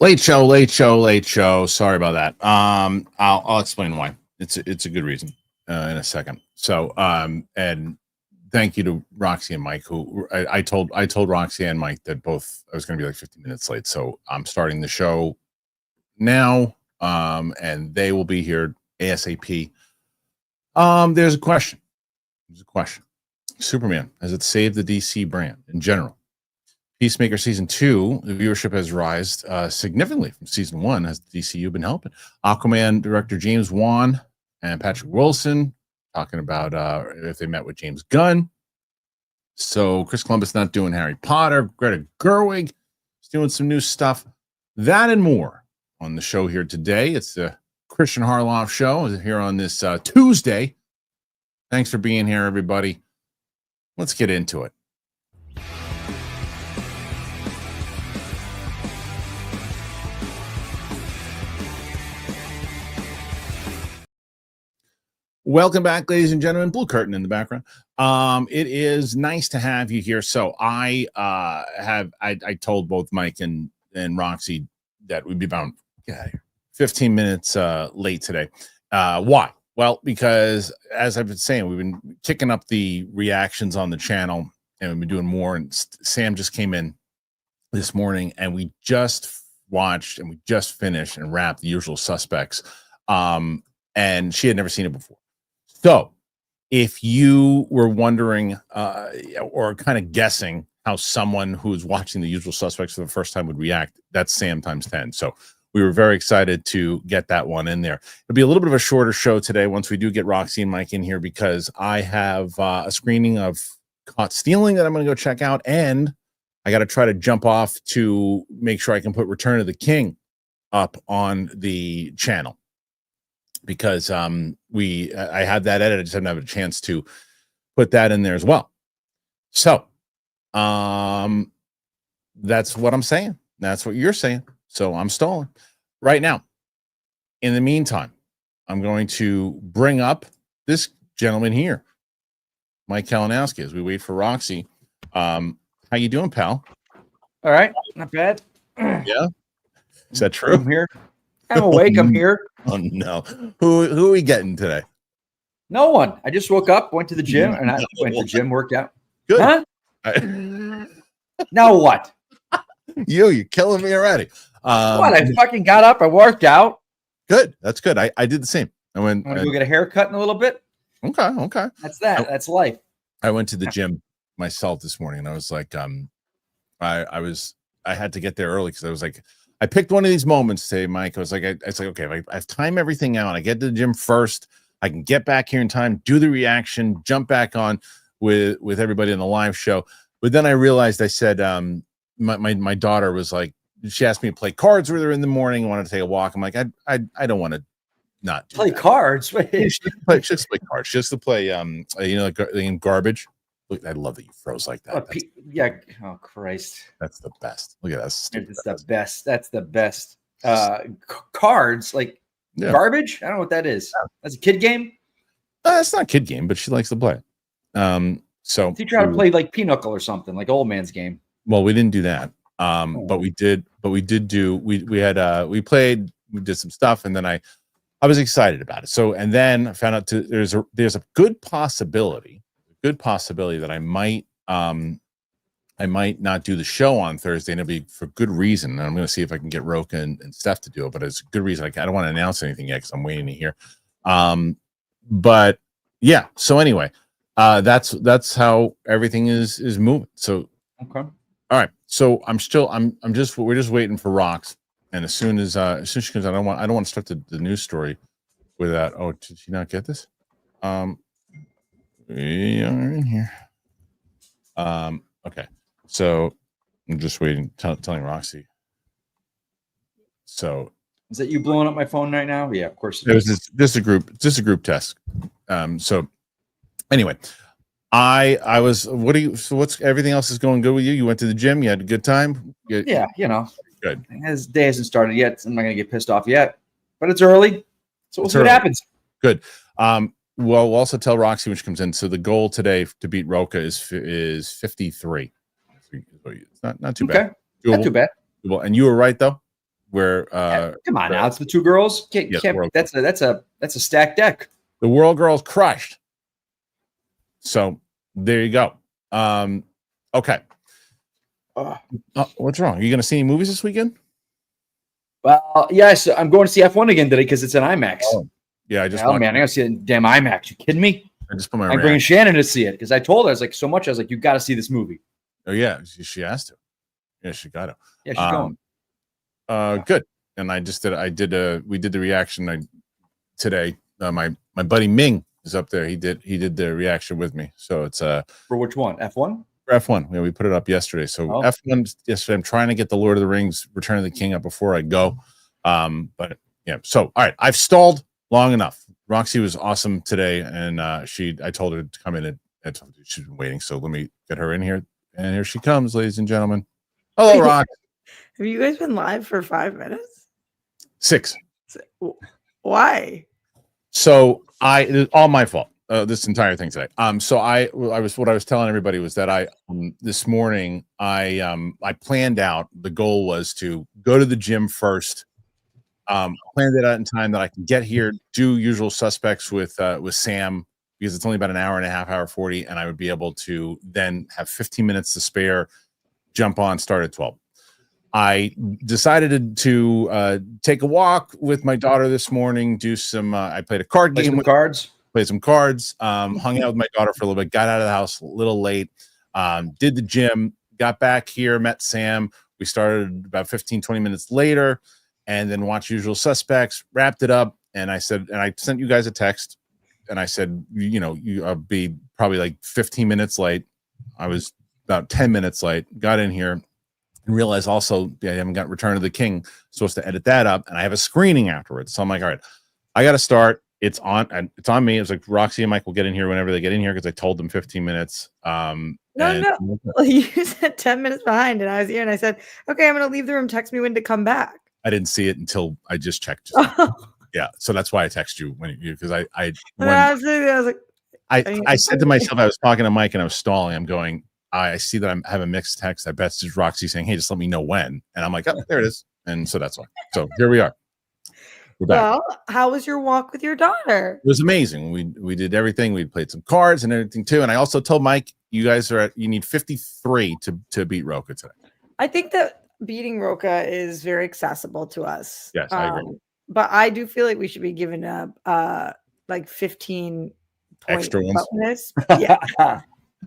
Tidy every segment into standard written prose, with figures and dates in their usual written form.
Late show. Sorry about that. I'll explain why. It's a good reason in a second. So, and thank you to Roxy and Mike, who I told Roxy and Mike that both I was going to be like 15 minutes late. So I'm starting the show now, and they will be here ASAP. There's a question. Superman, has it saved the DC brand in general? Peacemaker season 2, the viewership has risen significantly from season 1. Has the DCU been helping? Aquaman director James Wan and Patrick Wilson talking about if they met with James Gunn. So Chris Columbus not doing Harry Potter. Greta Gerwig is doing some new stuff. That and more on the show here today. It's the Kristian Harloff Show here on this Tuesday. Thanks for being here, everybody. Let's get into it. Welcome back, ladies and gentlemen. Blue curtain in the background. It is nice to have you here. So I told both Mike and Roxy that we'd be about 15 minutes late today. Why? Well, because as I've been saying, we've been kicking up the reactions on the channel, and we've been doing more. And Sam just came in this morning, and we just watched and we just finished and wrapped The Usual Suspects. And she had never seen it before. So if you were wondering or kind of guessing how someone who's watching The Usual Suspects for the first time would react, that's Sam times 10. So we were very excited to get that one in there. It'll be a little bit of a shorter show today once we do get Roxy and Mike in here, because I have a screening of Caught Stealing that I'm going to go check out. And I got to try to jump off to make sure I can put Return of the King up on the channel, because I had that edited. I just didn't have a chance to put that in there as well. So that's what I'm saying. That's what you're saying. So I'm stalling right now. In the meantime, I'm going to bring up this gentleman here, Mike Kalinowski, as we wait for Roxy. How you doing, pal? All right, not bad. Yeah, is that true? I'm here. I'm awake. I'm here. Oh no, who are we getting today? No one. I just woke up, went to the gym, and I went to the gym, worked out. Good. Huh? Now what? You're killing me already. What? I fucking got up. I worked out. Good. That's good. I did the same. I went. I'm gonna go get a haircut in a little bit. Okay. That's that. That's life. I went to the gym myself this morning, and I was like, I had to get there early because I was like, I picked one of these moments today, Mike. I was like, okay, if I time everything out, I get to the gym first, I can get back here in time, do the reaction, jump back on with everybody in the live show. But then I realized, I said, my daughter was like, she asked me to play cards with her in the morning. I wanted to take a walk. I'm like, I don't want to not play cards. She just play cards. She has to play, the game Garbage. Look, I love that you froze like that. Yeah. Oh Christ. That's the best. Look at that. It's the best. That's the best. Cards like Garbage. I don't know what that is. That's a kid game. It's not a kid game, but she likes to play it. So teach her how to play like Pinochle or something, like old man's game. Well, we didn't do that. But we did do. We played. We did some stuff, and then I was excited about it. So, and then I found out there's a good possibility that I might not do the show on Thursday, and it'll be for good reason. And I'm going to see if I can get Roka and Steph to do it, but it's a good reason. I don't want to announce anything yet because I'm waiting to hear. But yeah. So anyway, that's how everything is moving. So okay. All right. So we're just waiting for Rox, and as soon as she comes out, I don't want to start the news story without. Oh, did she not get this? We are in here. Okay. So I'm just waiting, telling Roxy. So is that you blowing up my phone right now? Yeah, of course. It was just a group test. So anyway, I was. What's everything else is going good with you? You went to the gym. You had a good time. Yeah, good. His day hasn't started yet. So I'm not gonna get pissed off yet, but it's early, so we'll see what happens. Good. Well, we'll also tell Roxy when she comes in. So the goal today to beat Roka is 53. It's not too bad. Doable. Not too bad. Doable. And you were right though. where come on now, it's the two girls. That's a stacked deck. The World Girls crushed. So there you go. Okay. What's wrong? Are you going to see any movies this weekend? Well, yes, I'm going to see F1 again today because it's an IMAX. Oh, yeah, I just. Oh man, I got to see it in damn IMAX. You kidding me? I just put my. I'm bringing Shannon to see it because I told her I was like, you got to see this movie. Oh yeah, she has to. Yeah, she got to. Yeah, she's going. Good. And we did the reaction today. My buddy Ming is up there. He did the reaction with me. So it's for which one? F1? For F1. Yeah, we put it up yesterday. So F1 yesterday. I'm trying to get the Lord of the Rings Return of the King up before I go. But yeah. So all right, I've stalled long enough. Roxy was awesome today, and I told her to come in and she's been waiting. So let me get her in here. And here she comes, ladies and gentlemen. Hello, Rox. Have you guys been live for 5 minutes? 6. Why? So it's all my fault. This entire thing today. So what I was telling everybody was that this morning I planned out. The goal was to go to the gym first. Planned it out in time that I can get here, do Usual Suspects with Sam, because it's only about an hour and a half, hour 40, and I would be able to then have 15 minutes to spare, jump on, start at 12. I decided to take a walk with my daughter this morning, do some, I played a card game with cards, played some cards, hung out with my daughter for a little bit, got out of the house a little late, did the gym, got back here, met Sam. We started about 15, 20 minutes later, and then watched Usual Suspects, wrapped it up. And I sent you guys a text, and I said, I'll be probably like 15 minutes late. I was about 10 minutes late, got in here, and realized also I haven't got Return of the King, supposed to edit that up, and I have a screening afterwards. So I'm like, all right, I got to start. It's on me. It was like Roxy and Mike will get in here whenever they get in here because I told them 15 minutes. No. Well, you said 10 minutes behind, and I was here, and I said, okay, I'm going to leave the room. Text me when to come back. I didn't see it until I just checked. Yeah, so that's why I text you because I said to myself, I was talking to Mike and I was stalling. I'm going, I see that I have a mixed text. I bet it's just Roxy saying, hey, just let me know when. And I'm like, oh, there it is. And so that's why. So here we are. We're back. Well, how was your walk with your daughter? It was amazing. We did everything. We played some cards and everything too. And I also told Mike, you need 53 to beat Roka today. I think that beating Roka is very accessible to us. Yes, I agree. But I do feel like we should be given like 15 extra ones. Yeah.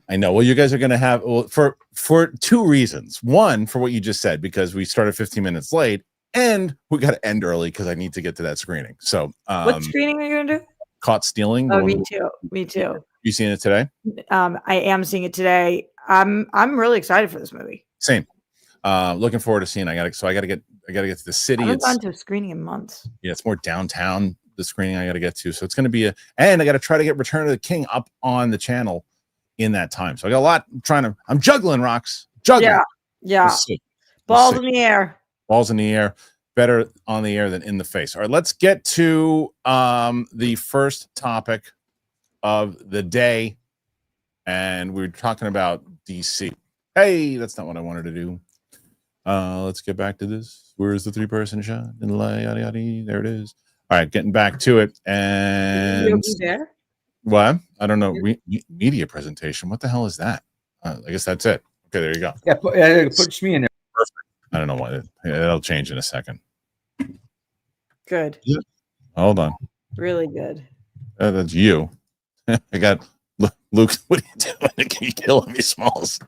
I know. Well, you guys are going to have for two reasons. One, for what you just said, because we started 15 minutes late, and we got to end early because I need to get to that screening. So, what screening are you going to do? Caught Stealing. Oh, me too. Me too. You seen it today? I am seeing it today. I'm really excited for this movie. Same. Looking forward to seeing. I gotta get to the city. I haven't gone to a screening in months. Yeah, it's more downtown. The screening I got to get to, so it's going to be and I got to try to get Return of the King up on the channel in that time. So I got a lot I'm juggling, Rox. Juggling. Yeah. Balls in the air. Balls in the air. Better on the air than in the face. All right, let's get to the first topic of the day, and we're talking about DC. Hey, that's not what I wanted to do. Let's get back to this. Where's the 3-person shot? Yada, yada. There it is. All right, getting back to it. And you'll be there? What? I don't know. Media presentation. What the hell is that? I guess that's it. Okay, there you go. Yeah, put me in there. Perfect. I don't know what it'll change in a second. Good. Hold on. Really good. That's you. I got Luke. What are you doing? Can you kill me, Smalls?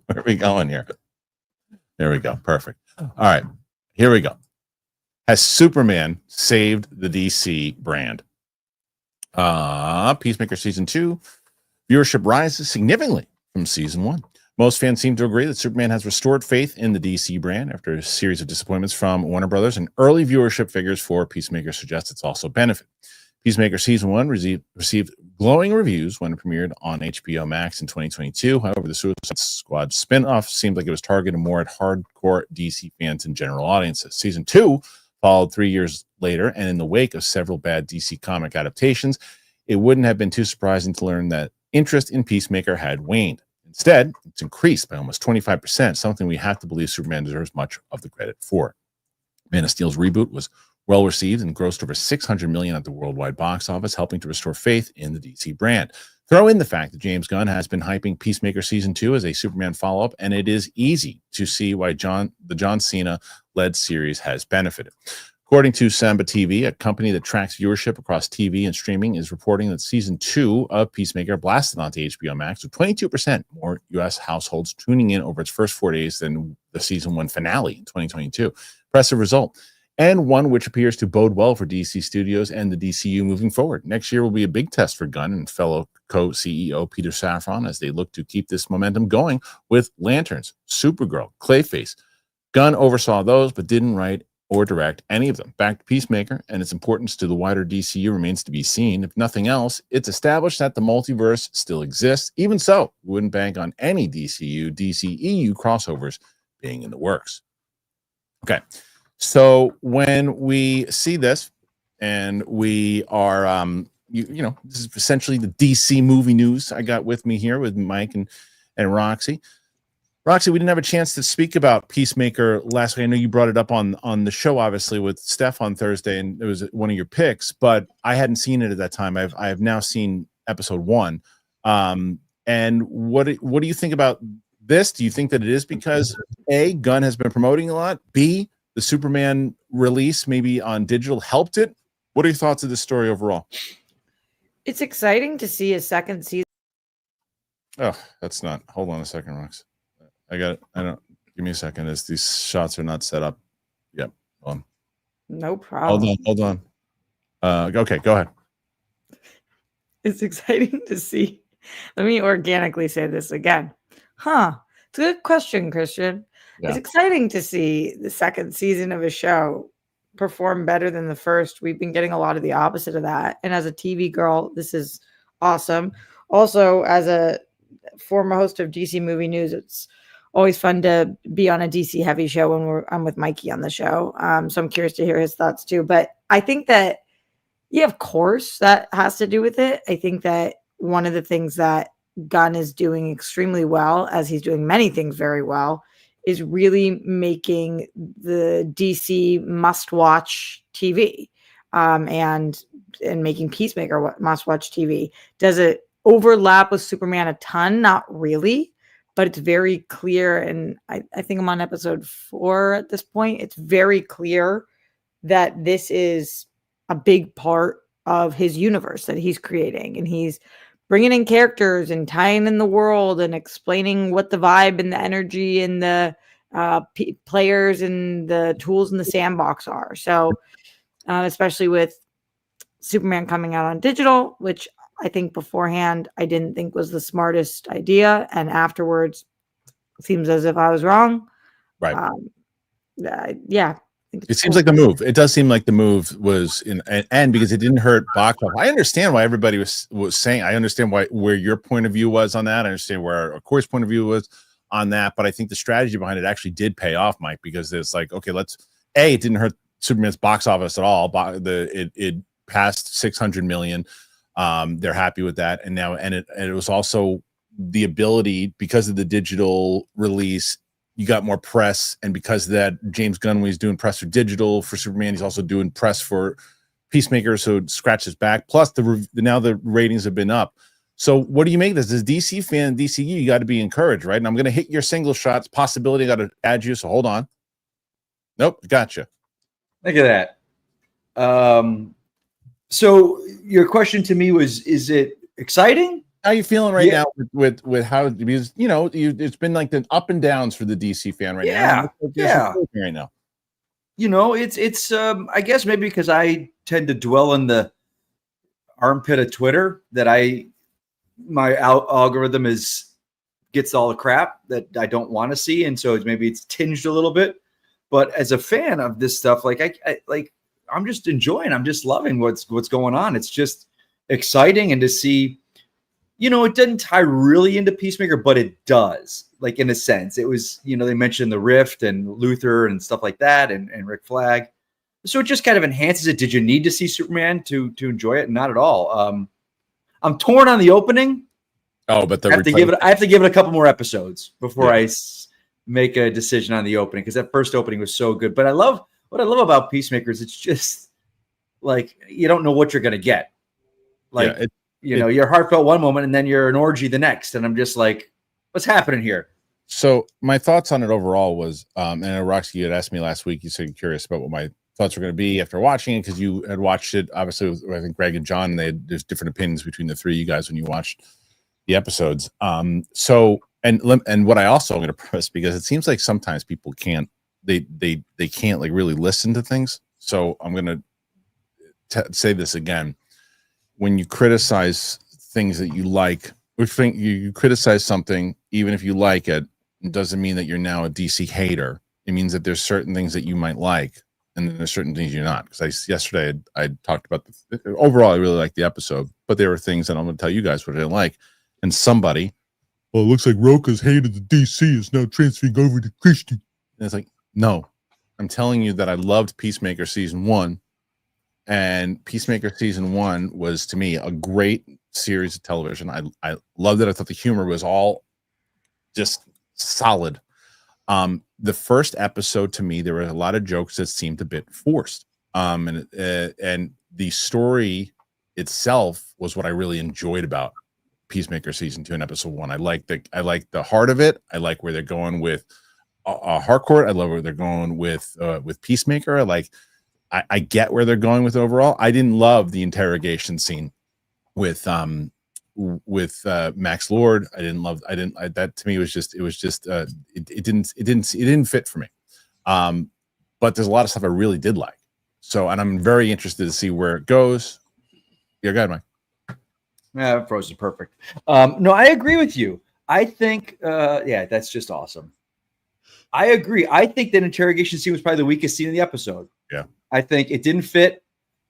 Where are we going here? There we go. Perfect. All right. Here we go. Has Superman saved the DC brand? Peacemaker season 2 viewership rises significantly from season 1. Most fans seem to agree that Superman has restored faith in the DC brand after a series of disappointments from Warner Brothers, and early viewership figures for Peacemaker suggest it's also benefit. Peacemaker season 1 received glowing reviews when it premiered on HBO Max in 2022. However, the Suicide Squad spin-off seemed like it was targeted more at hardcore DC fans and general audiences. Season 2 followed 3 years later, and in the wake of several bad DC comic adaptations, it wouldn't have been too surprising to learn that interest in Peacemaker had waned. Instead, it's increased by almost 25%, something we have to believe Superman deserves much of the credit for. Man of Steel's reboot was well received and grossed over $600 million at the worldwide box office, helping to restore faith in the DC brand. Throw in the fact that James Gunn has been hyping Peacemaker Season 2 as a Superman follow-up, and it is easy to see why the John Cena-led series has benefited. According to Samba TV, a company that tracks viewership across TV and streaming, is reporting that Season 2 of Peacemaker blasted onto HBO Max with 22% more U.S. households tuning in over its first 4 days than the Season 1 finale in 2022. Impressive result, and one which appears to bode well for DC Studios and the DCU moving forward. Next year will be a big test for Gunn and fellow co-CEO Peter Safran as they look to keep this momentum going with Lanterns, Supergirl, Clayface. Gunn oversaw those but didn't write or direct any of them. Back to Peacemaker and its importance to the wider DCU remains to be seen. If nothing else, it's established that the multiverse still exists. Even so, we wouldn't bank on any DCEU crossovers being in the works. Okay, so when we see this and we are, you know, this is essentially the DC movie news I got with me here with Mike and Roxy. Roxy, we didn't have a chance to speak about Peacemaker last week. I know you brought it up on the show, obviously, with Steph on Thursday, and it was one of your picks, but I hadn't seen it at that time. I have now seen episode 1. And what do you think about this? Do you think that it is because A, Gunn has been promoting a lot, B, the Superman release maybe on digital helped it? What are your thoughts of this story overall? It's exciting to see a second season. Oh, that's not. Hold on a second, Rox. I got it. I don't. Give me a second. As these shots are not set up. Yep. Hold on. No problem. Hold on. Okay, go ahead. It's exciting to see. Let me organically say this again. It's a good question, Kristian. Yeah. It's exciting to see the second season of a show perform better than the first. We've been getting a lot of the opposite of that. And as a TV girl, this is awesome. Also, as a former host of DC Movie News, it's always fun to be on a DC heavy show when I'm with Mikey on the show. So I'm curious to hear his thoughts too. But I think that, yeah, of course, that has to do with it. I think that one of the things that Gunn is doing extremely well, as he's doing many things very well, is really making the DC must-watch TV, and making Peacemaker must-watch TV. Does it overlap with Superman a ton? Not really, but it's very clear, and I think I'm on episode 4 at this point. It's very clear that this is a big part of his universe that he's creating, and he's bringing in characters and tying in the world and explaining what the vibe and the energy and the players and the tools in the sandbox are. So especially with Superman coming out on digital, which I think beforehand I didn't think was the smartest idea, and afterwards it seems as if I was wrong. Right. Yeah. It seems like the move. It does seem like the move was and because it didn't hurt box office. I understand why everybody was saying. I understand where your point of view was on that. I understand where Corey's point of view was on that. But I think the strategy behind it actually did pay off, Mike, because it's like, okay, it didn't hurt Superman's box office at all. It passed 600 million. They're happy with that, and it was also the ability, because of the digital release, you got more press, and because of that, James Gunn, when he's doing press for digital for Superman, he's also doing press for Peacemaker, so it scratches back. Plus, now the ratings have been up. So, what do you make of this? As DC fan, DCU, you got to be encouraged, right? And I'm going to hit your single shots possibility. I got to add you, so hold on. Nope, gotcha. Look at that. So, your question to me was: is it exciting? How are you feeling right now with how, because it's been like the up and downs for the DC fan right now. Yeah. Right now. It's I guess maybe because I tend to dwell in the armpit of Twitter that my algorithm gets all the crap that I don't want to see, and so it's tinged a little bit. But as a fan of this stuff, I'm just enjoying. I'm just loving what's going on. It's just exciting, and to see. It doesn't tie really into Peacemaker, but it does, like in a sense. It was, they mentioned the Rift and Luther and stuff like that, and Rick Flag. So it just kind of enhances it. Did you need to see Superman to enjoy it? Not at all. I'm torn on the opening. Oh, but I have to give it a couple more episodes before I make a decision on the opening, because that first opening was so good. But I love what I love about Peacemaker is it's just like you don't know what you're gonna get. Like you're heartfelt one moment and then you're an orgy the next, and I'm just like, what's happening here? So my thoughts on it overall was, and Roxy, you had asked me last week. You said you're curious about what my thoughts were going to be after watching it because you had watched it. Obviously, with, I think Greg and John, there's different opinions between the three of you guys when you watched the episodes. So and what I also am going to press, because it seems like sometimes people can't they can't like really listen to things. So I'm going to say this again: when you criticize things that you like, which think you criticize something, even if you like it, it doesn't mean that you're now a DC hater. It means that there's certain things that you might like, and then there's certain things you're not. Because yesterday I talked about overall, I really liked the episode, but there were things that I'm going to tell you guys what I didn't like. And somebody, well, it looks like Roka's hated the DC is now transferring over to Kristian. And it's like, no, I'm telling you that I loved Peacemaker season 1, and Peacemaker season 1 was to me a great series of television. I loved it. I thought the humor was all just solid. The first episode, to me, there were a lot of jokes that seemed a bit forced. And the story itself was what I really enjoyed about Peacemaker season 2 and episode 1. I like the heart of it. I like where they're going with Harcourt. I love where they're going with Peacemaker. I get where they're going with overall. I didn't love the interrogation scene with Max Lord. That to me was just it didn't fit for me. But there's a lot of stuff I really did like. So, and I'm very interested to see where it goes. Yeah, go ahead, Mike. Yeah, Frozen perfect. No, I agree with you. I think that's just awesome. I agree. I think that interrogation scene was probably the weakest scene in the episode. Yeah. I think it didn't fit.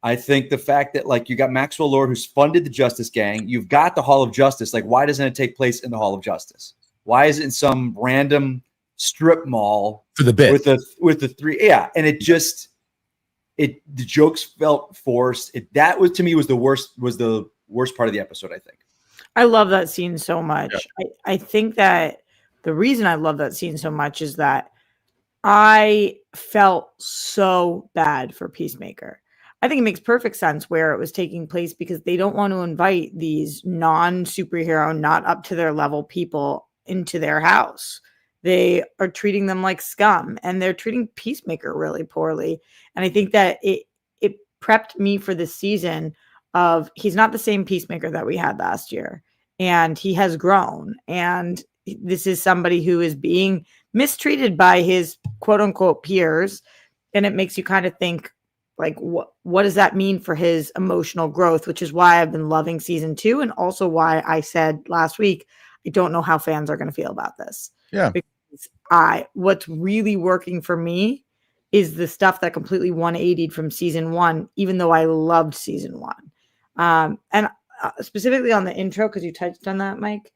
I think the fact that like you got Maxwell Lord who's funded the Justice Gang, you've got the Hall of Justice. Like, why doesn't it take place in the Hall of Justice? Why is it in some random strip mall for the bit with the three? Yeah, and the jokes felt forced. That was to me was the worst part of the episode. I think. I love that scene so much. Yeah. I think that the reason I love that scene so much is that I felt so bad for Peacemaker. I think it makes perfect sense where it was taking place because they don't want to invite these non-superhero, not up to their level people into their house. They are treating them like scum, and they're treating Peacemaker really poorly. And I think that it prepped me for this season of he's not the same Peacemaker that we had last year, and he has grown. And this is somebody who is being mistreated by his quote unquote peers. And it makes you kind of think, like, what does that mean for his emotional growth? Which is why I've been loving season 2. And also why I said last week, I don't know how fans are going to feel about this. Yeah. Because what's really working for me is the stuff that completely 180'd from season 1, even though I loved season 1. And specifically on the intro, because you touched on that, Mike,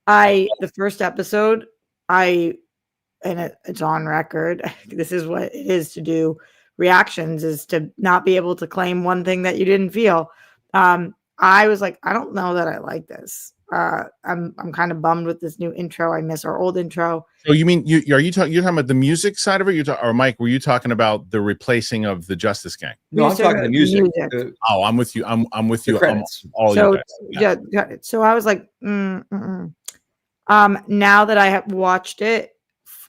the first episode, and it's on record. This is what it is to do reactions, is to not be able to claim one thing that you didn't feel. I was like, I don't know that I like this. I'm kind of bummed with this new intro. I miss our old intro. So you mean you're talking about the music side of it? Or Mike, were you talking about the replacing of the Justice Gang? No, I'm talking the music. Oh, I'm with you. I'm with you. All so, you guys. Yeah. So I was like, now that I have watched it,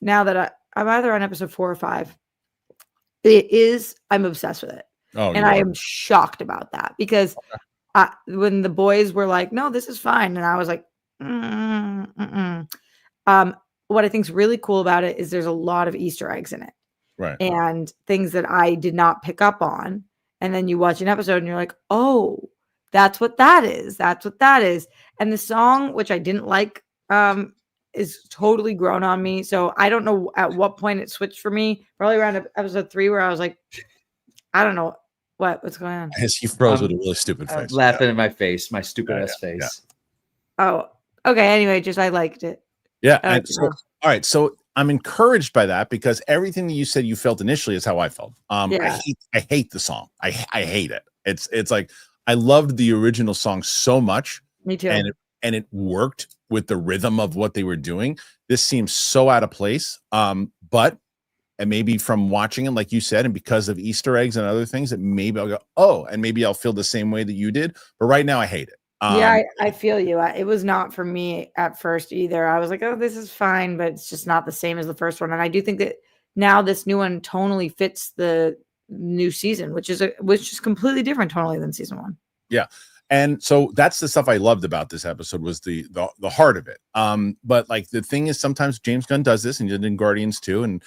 now that I'm either on episode 4 or 5, I'm obsessed with it. Oh, and I am shocked about that because when the boys were like, no, this is fine. And I was like, what I think is really cool about it is there's a lot of Easter eggs in it. Right. And things that I did not pick up on. And then you watch an episode and you're like, oh, that's what that is. That's what that is. And the song, which I didn't like, is totally grown on me. So I don't know at what point it switched for me. Probably around episode 3 where I was like, I don't know what's going on. He froze with a really stupid face. Laughing in my face, my stupid ass face. Yeah. Oh, okay. Anyway, I liked it. Yeah. All right. So I'm encouraged by that because everything that you said you felt initially is how I felt. I hate the song. I hate it. It's like I loved the original song so much. Me too. And it worked with the rhythm of what they were doing. This seems so out of place. But And maybe from watching him, like you said, and because of Easter eggs and other things, that maybe I'll go, oh, and maybe I'll feel the same way that you did. But right now I hate it. Yeah, I feel you. It was not for me at first either. I was like, oh, this is fine, but it's just not the same as the first one. And I do think that now this new one tonally fits the new season, which is completely different tonally than season 1. Yeah. And so that's the stuff I loved about this episode was the heart of it. But like the thing is, sometimes James Gunn does this, and he did in Guardians too, and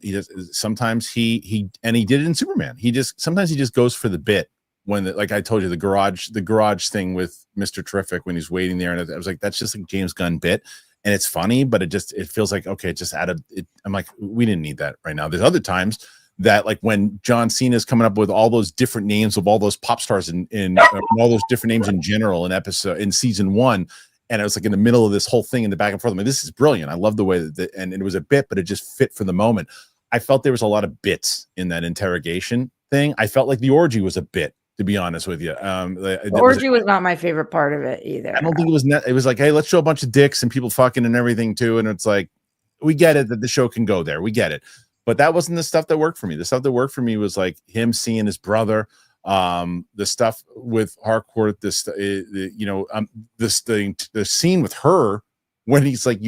he does sometimes he did it in Superman. Sometimes he just goes for the bit. When like I told you, the garage thing with Mr. Terrific when he's waiting there, and I was like, that's just a James Gunn bit, and it's funny, but it feels like, okay, it just added it. I'm like, we didn't need that right now. There's other times that, like when John Cena's coming up with all those different names of all those pop stars in all those different names in general in season 1, and I was like in the middle of this whole thing in the back and forth. I mean, this is brilliant. I love the way that and it was a bit, but it just fit for the moment. I felt there was a lot of bits in that interrogation thing. I felt like the orgy was a bit, to be honest with you. The orgy was not my favorite part of it either. I don't think it was it was like, hey, let's show a bunch of dicks and people fucking and everything too. And it's like, we get it that the show can go there. We get it. But that wasn't the stuff that worked for me. The stuff that worked for me was like him seeing his brother, the stuff with Harcourt, the scene with her when he's like,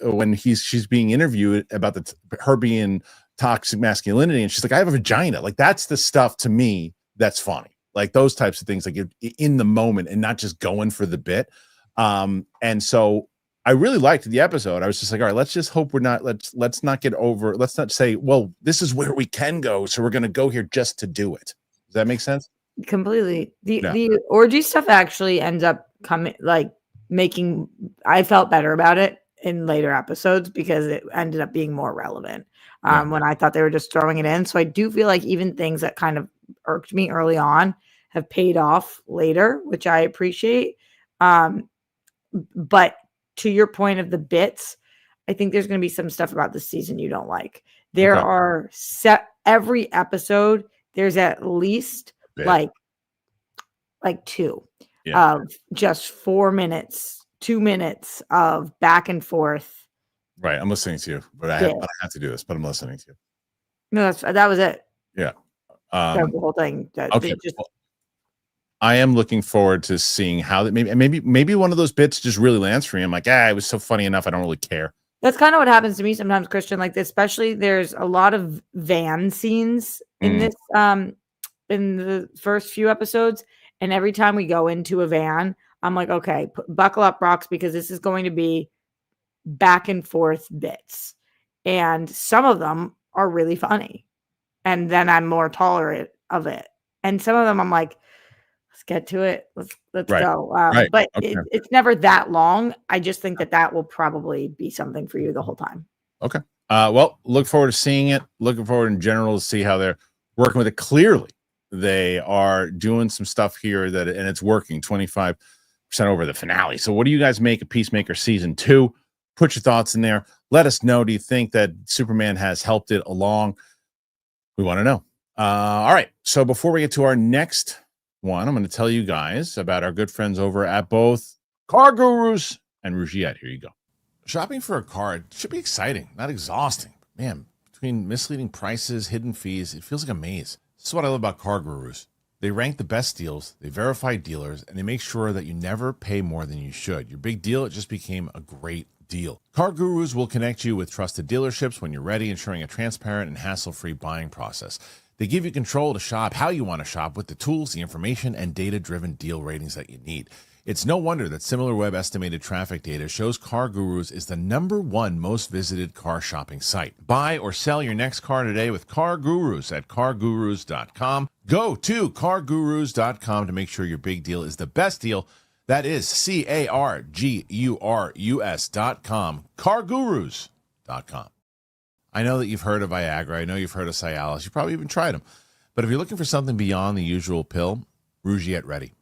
when she's being interviewed about her being toxic masculinity, and she's like, I have a vagina. Like, that's the stuff to me that's funny. Like those types of things, like in the moment and not just going for the bit. And so I really liked the episode. I was just like, all right, let's just hope let's not get over. Let's not say, well, this is where we can go, so we're going to go here just to do it. Does that make sense? Completely. The orgy stuff actually ends up making. I felt better about it in later episodes because it ended up being more relevant. When I thought they were just throwing it in. So I do feel like even things that kind of irked me early on have paid off later, which I appreciate. But to your point of the bits, I think there's going to be some stuff about this season you don't like. There are every episode, there's at least like 2 of just 4 minutes, 2 minutes of back and forth. Right. I'm listening to you, but I have to do this, but I'm listening to you. No, that was it. Yeah. The whole thing. Okay. I am looking forward to seeing how that maybe one of those bits just really lands for me. I'm like, it was so funny enough. I don't really care. That's kind of what happens to me sometimes, Kristian. Like, especially there's a lot of van scenes in this, in the first few episodes. And every time we go into a van, I'm like, okay, buckle up, Rox, because this is going to be back and forth bits. And some of them are really funny. And then I'm more tolerant of it. And some of them I'm like, let's get to it. Let's go. But it's never that long. I just think that will probably be something for you the whole time. Okay. Well, look forward to seeing it. Looking forward in general to see how they're working with it. Clearly, they are doing some stuff here and it's working 25% over the finale. So what do you guys make of Peacemaker season 2? Put your thoughts in there. Let us know. Do you think that Superman has helped it along? We want to know. All right. So before we get to our next one, I'm going to tell you guys about our good friends over at both Car Gurus and Rougiette. Here you go. Shopping for a car should be exciting, not exhausting. Man, between misleading prices, hidden fees, it feels like a maze. This is what I love about Car Gurus. They rank the best deals, they verify dealers, and they make sure that you never pay more than you should. Your big deal, it just became a great deal. Car Gurus will connect you with trusted dealerships when you're ready, ensuring a transparent and hassle-free buying process. They give you control to shop how you want to shop with the tools, the information, and data-driven deal ratings that you need. It's no wonder that SimilarWeb estimated traffic data shows Car Gurus is the #1 most visited car shopping site. Buy or sell your next car today with Car Gurus at cargurus.com. Go to cargurus.com to make sure your big deal is the best deal. That is cargurus.com. cargurus.com. I know that you've heard of Viagra. I know you've heard of Cialis. You probably even tried them. But if you're looking for something beyond the usual pill, Rougiette Ready.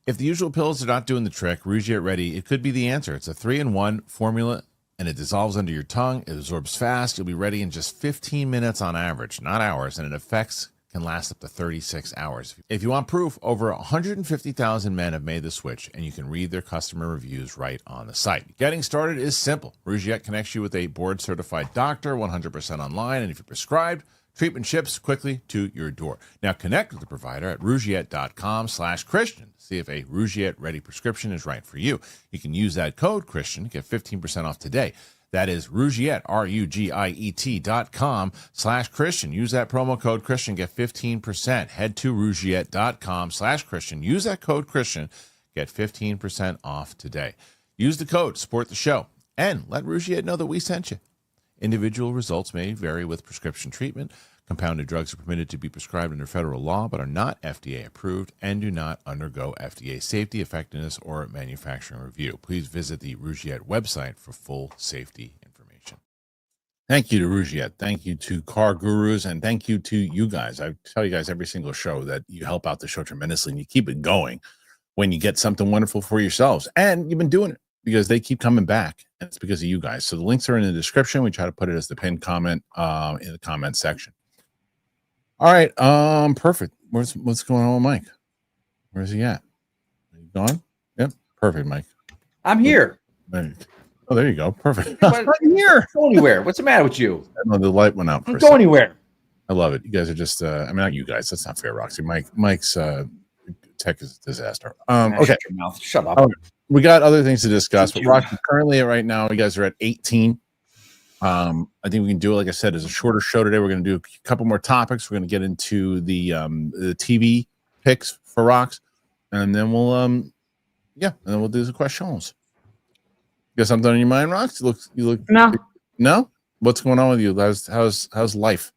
If the usual pills are not doing the trick, Rougiette Ready, it could be the answer. It's a 3-in-1 formula, and it dissolves under your tongue. It absorbs fast. You'll be ready in just 15 minutes on average, not hours, and it affects can last up to 36 hours. If you want proof, over 150,000 men have made the switch, and you can read their customer reviews right on the site. Getting started is simple. Rougiette connects you with a board-certified doctor, 100% online, and if you're prescribed, treatment ships quickly to your door. Now connect with the provider at rougiette.com/Christian to see if a Rougiette-ready prescription is right for you. You can use that code Christian to get 15% off today. That is Rougiette, RUGIET.com/Christian. Use that promo code Christian, get 15%. Head to Rougiette.com/Christian. Use that code Christian, get 15% off today. Use the code, support the show, and let Rougiette know that we sent you. Individual results may vary with prescription treatment. Compounded drugs are permitted to be prescribed under federal law, but are not FDA approved and do not undergo FDA safety, effectiveness, or manufacturing review. Please visit the Rougiette website for full safety information. Thank you to Rougiette. Thank you to Car Gurus, and thank you to you guys. I tell you guys every single show that you help out the show tremendously, and you keep it going when you get something wonderful for yourselves. And you've been doing it because they keep coming back, and it's because of you guys. So the links are in the description. We try to put it as the pinned comment in the comment section. All right, perfect. What's going on with Mike? Where's he at? You gone? Yep, perfect, Mike. I'm here. Oh, there you go. Perfect. I'm here. Go anywhere. What's the matter with you? No, the light went out. Don't go anywhere. I love it. You guys are just. I mean, not you guys. That's not fair, Roxy. Mike's tech is a disaster. Okay. Shut your mouth. Shut up. Okay. We got other things to discuss, but Roxy, currently right now, you guys are at 18. I think we can do it, like I said, as a shorter show today. We're going to do a couple more topics. We're going to get into the TV picks for Rox, and then we'll and then we'll do the questions. You got something on your mind, Rox? You look no. What's going on with you? How's life?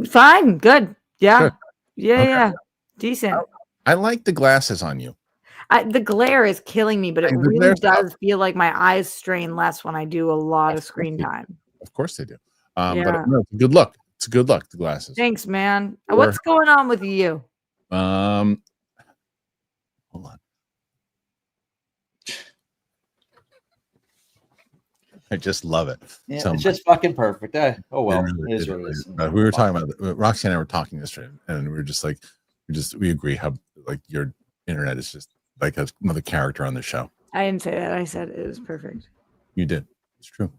Fine, good. Yeah, good. Yeah, decent. I like the glasses on you. The glare is killing me, but it really does feel like my eyes strain less when I do a lot of screen time. Of course they do. But no, it's a good look. It's a good look, the glasses. Thanks, man. What's going on with you? Hold on. I just love it. Yeah, it's just fucking perfect. Oh well, it is what it is. We were talking about Roxy and I were talking yesterday, and we were just like, we agree how like your internet is just like another character on the show. I didn't say that. I said it was perfect. You did. It's true.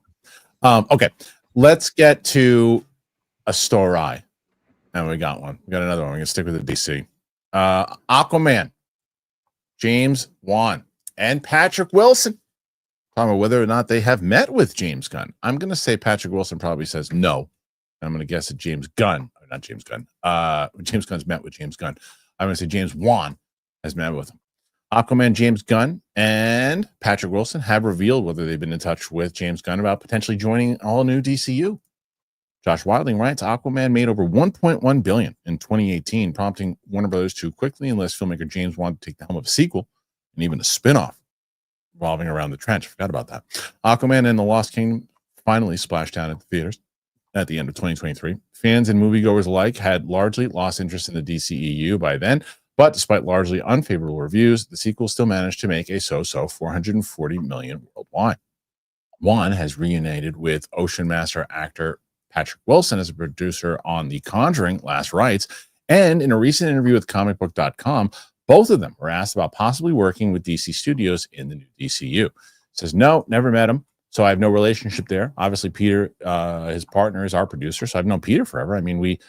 Okay, let's get to a story. And we got one. We got another one. We're gonna stick with the DC. Aquaman, James Wan, and Patrick Wilson. Talking about whether or not they have met with James Gunn. I'm gonna say Patrick Wilson probably says no. And I'm gonna guess that James Gunn's met with James Gunn. I'm gonna say James Wan has met with him. Aquaman, James Gunn, and Patrick Wilson have revealed whether they've been in touch with James Gunn about potentially joining all new DCU. Josh Wilding writes, Aquaman made over $1.1 billion in 2018, prompting Warner Brothers to quickly enlist filmmaker James Wan to take the helm of a sequel and even a spinoff revolving around the trench. Forgot about that. Aquaman and the Lost Kingdom finally splashed down at the theaters at the end of 2023. Fans and moviegoers alike had largely lost interest in the DCEU by then, but despite largely unfavorable reviews, the sequel still managed to make a so-so $440 million worldwide. Wan has reunited with Ocean Master actor Patrick Wilson as a producer on The Conjuring: Last Rites, and in a recent interview with comicbook.com, both of them were asked about possibly working with DC Studios in the new DCU. Says, no, never met him, so I have no relationship there. Obviously, Peter, his partner, is our producer, so I've known Peter forever. I mean, we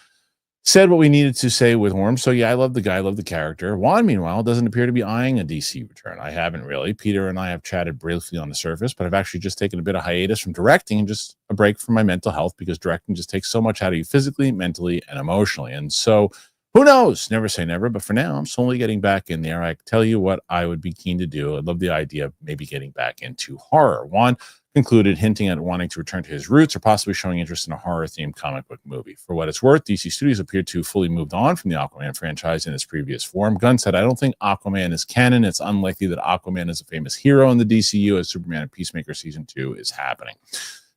said what we needed to say with Worm. So yeah, I love the guy, I love the character. Juan, meanwhile, doesn't appear to be eyeing a DC return. I haven't really. Peter and I have chatted briefly on the surface, but I've actually just taken a bit of hiatus from directing and just a break from my mental health, because directing just takes so much out of you physically, mentally, and emotionally. And so who knows? Never say never. But for now, I'm slowly getting back in there. I tell you what I would be keen to do. I'd love the idea of maybe getting back into horror. Juan concluded, hinting at wanting to return to his roots or possibly showing interest in a horror-themed comic book movie. For what it's worth, DC Studios appeared to have fully moved on from the Aquaman franchise in its previous form. Gunn said, I don't think Aquaman is canon. It's unlikely that Aquaman is a famous hero in the DCU as Superman and Peacemaker Season 2 is happening.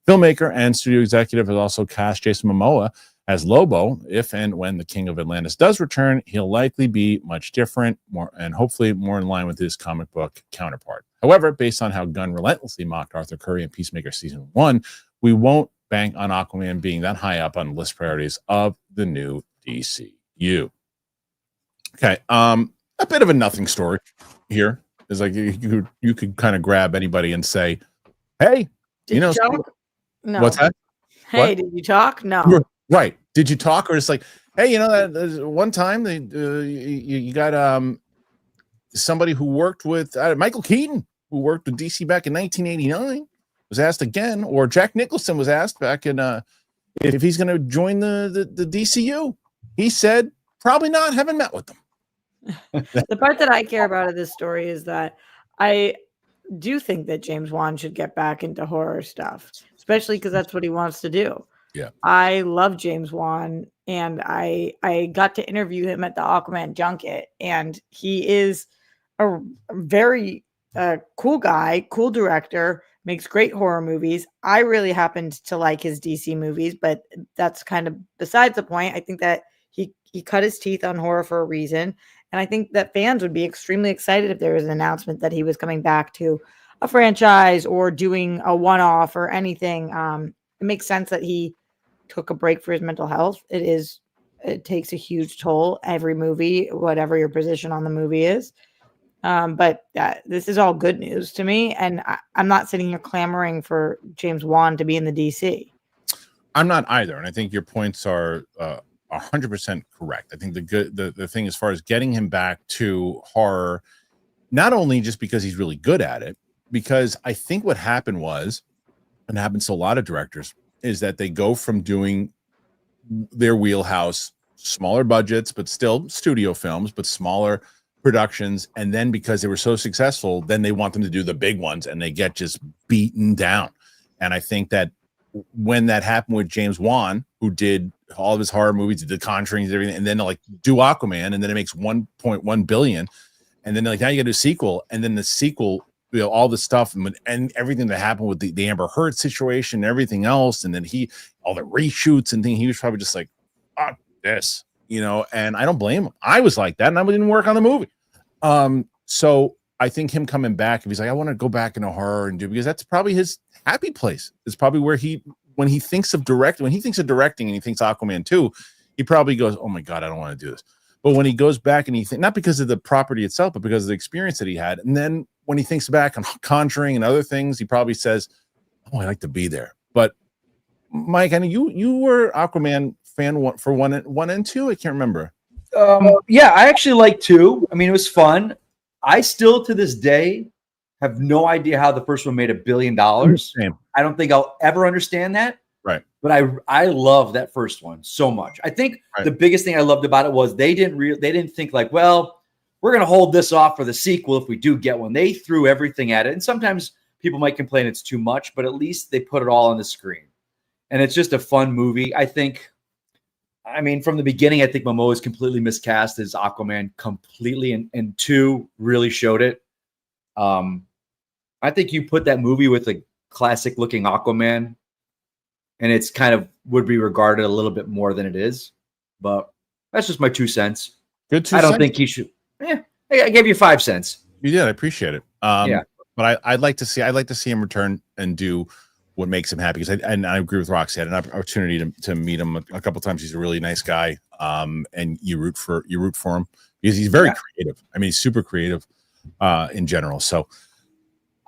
Filmmaker and studio executive has also cast Jason Momoa as Lobo. If and when the King of Atlantis does return, he'll likely be much different, more and hopefully more in line with his comic book counterpart. However, based on how Gunn relentlessly mocked Arthur Curry in Peacemaker Season 1, we won't bank on Aquaman being that high up on the list priorities of the new DCU. Okay, a bit of a nothing story here is like you could kind of grab anybody and say, "Hey, Did you talk? No. What's that? Hey, What? did you talk? No. Right. Did you talk? Or it's like, hey, that one time you got somebody who worked with Michael Keaton, who worked with DC back in 1989, was asked again, or Jack Nicholson was asked back in if he's going to join the DCU. He said, probably not. Haven't met with them. The part that I care about of this story is that I do think that James Wan should get back into horror stuff, especially because that's what he wants to do. Yeah, I love James Wan, and I got to interview him at the Aquaman junket, and he is a very cool guy, cool director, makes great horror movies. I really happened to like his DC movies, but that's kind of besides the point. I think that he cut his teeth on horror for a reason. And I think that fans would be extremely excited if there was an announcement that he was coming back to a franchise or doing a one-off or anything. It makes sense that he took a break for his mental health. It takes a huge toll every movie, whatever your position on the movie is. But this is all good news to me. And I'm not sitting here clamoring for James Wan to be in the DC. I'm not either. And I think your points are 100% correct. I think the thing as far as getting him back to horror, not only just because he's really good at it, because I think what happened was, and happens to a lot of directors, is that they go from doing their wheelhouse, smaller budgets, but still studio films, but smaller productions. And then because they were so successful, then they want them to do the big ones and they get just beaten down. And I think that when that happened with James Wan, who did all of his horror movies, did The Conjuring, and everything, and then like do Aquaman, and then it makes 1.1 billion, and then like now you got to do a sequel, and then the sequel, all the stuff and everything that happened with the Amber Heard situation and everything else, and then all the reshoots and things, he was probably just like, fuck this, and I don't blame him. I was like that, and I didn't work on the movie. So I think him coming back, if he's like, I want to go back into horror and do, because that's probably his happy place. It's probably where when he thinks of directing and he thinks Aquaman 2, he probably goes, oh my God, I don't want to do this. But when he goes back and not because of the property itself, but because of the experience that he had. And then when he thinks back on Conjuring and other things, he probably says, oh, I like to be there. But Mike, I know you were Aquaman fan for one and two. I can't remember. Yeah, I actually like 2. I mean, it was fun. I still to this day have no idea how the first one made $1 billion. Same. I don't think I'll ever understand that. Right. But I love that first one so much. I think the biggest thing I loved about it was they didn't think like, well, we're going to hold this off for the sequel if we do get one. They threw everything at it. And sometimes people might complain it's too much, but at least they put it all on the screen. And it's just a fun movie. I mean, from the beginning, I think Momoa is completely miscast as Aquaman completely, and 2 really showed it. I think you put that movie with a classic looking Aquaman, and it's kind of would be regarded a little bit more than it is. But that's just my 2 cents. Good 2 I don't cents. think he should. Yeah, I gave you 5 cents. You did. I appreciate it. Yeah. But I'd like to see him return and do what makes him happy, because I agree with Roxy. I had an opportunity to meet him a couple of times. He's a really nice guy, and you root for him because he's very creative. I mean, he's super creative in general. So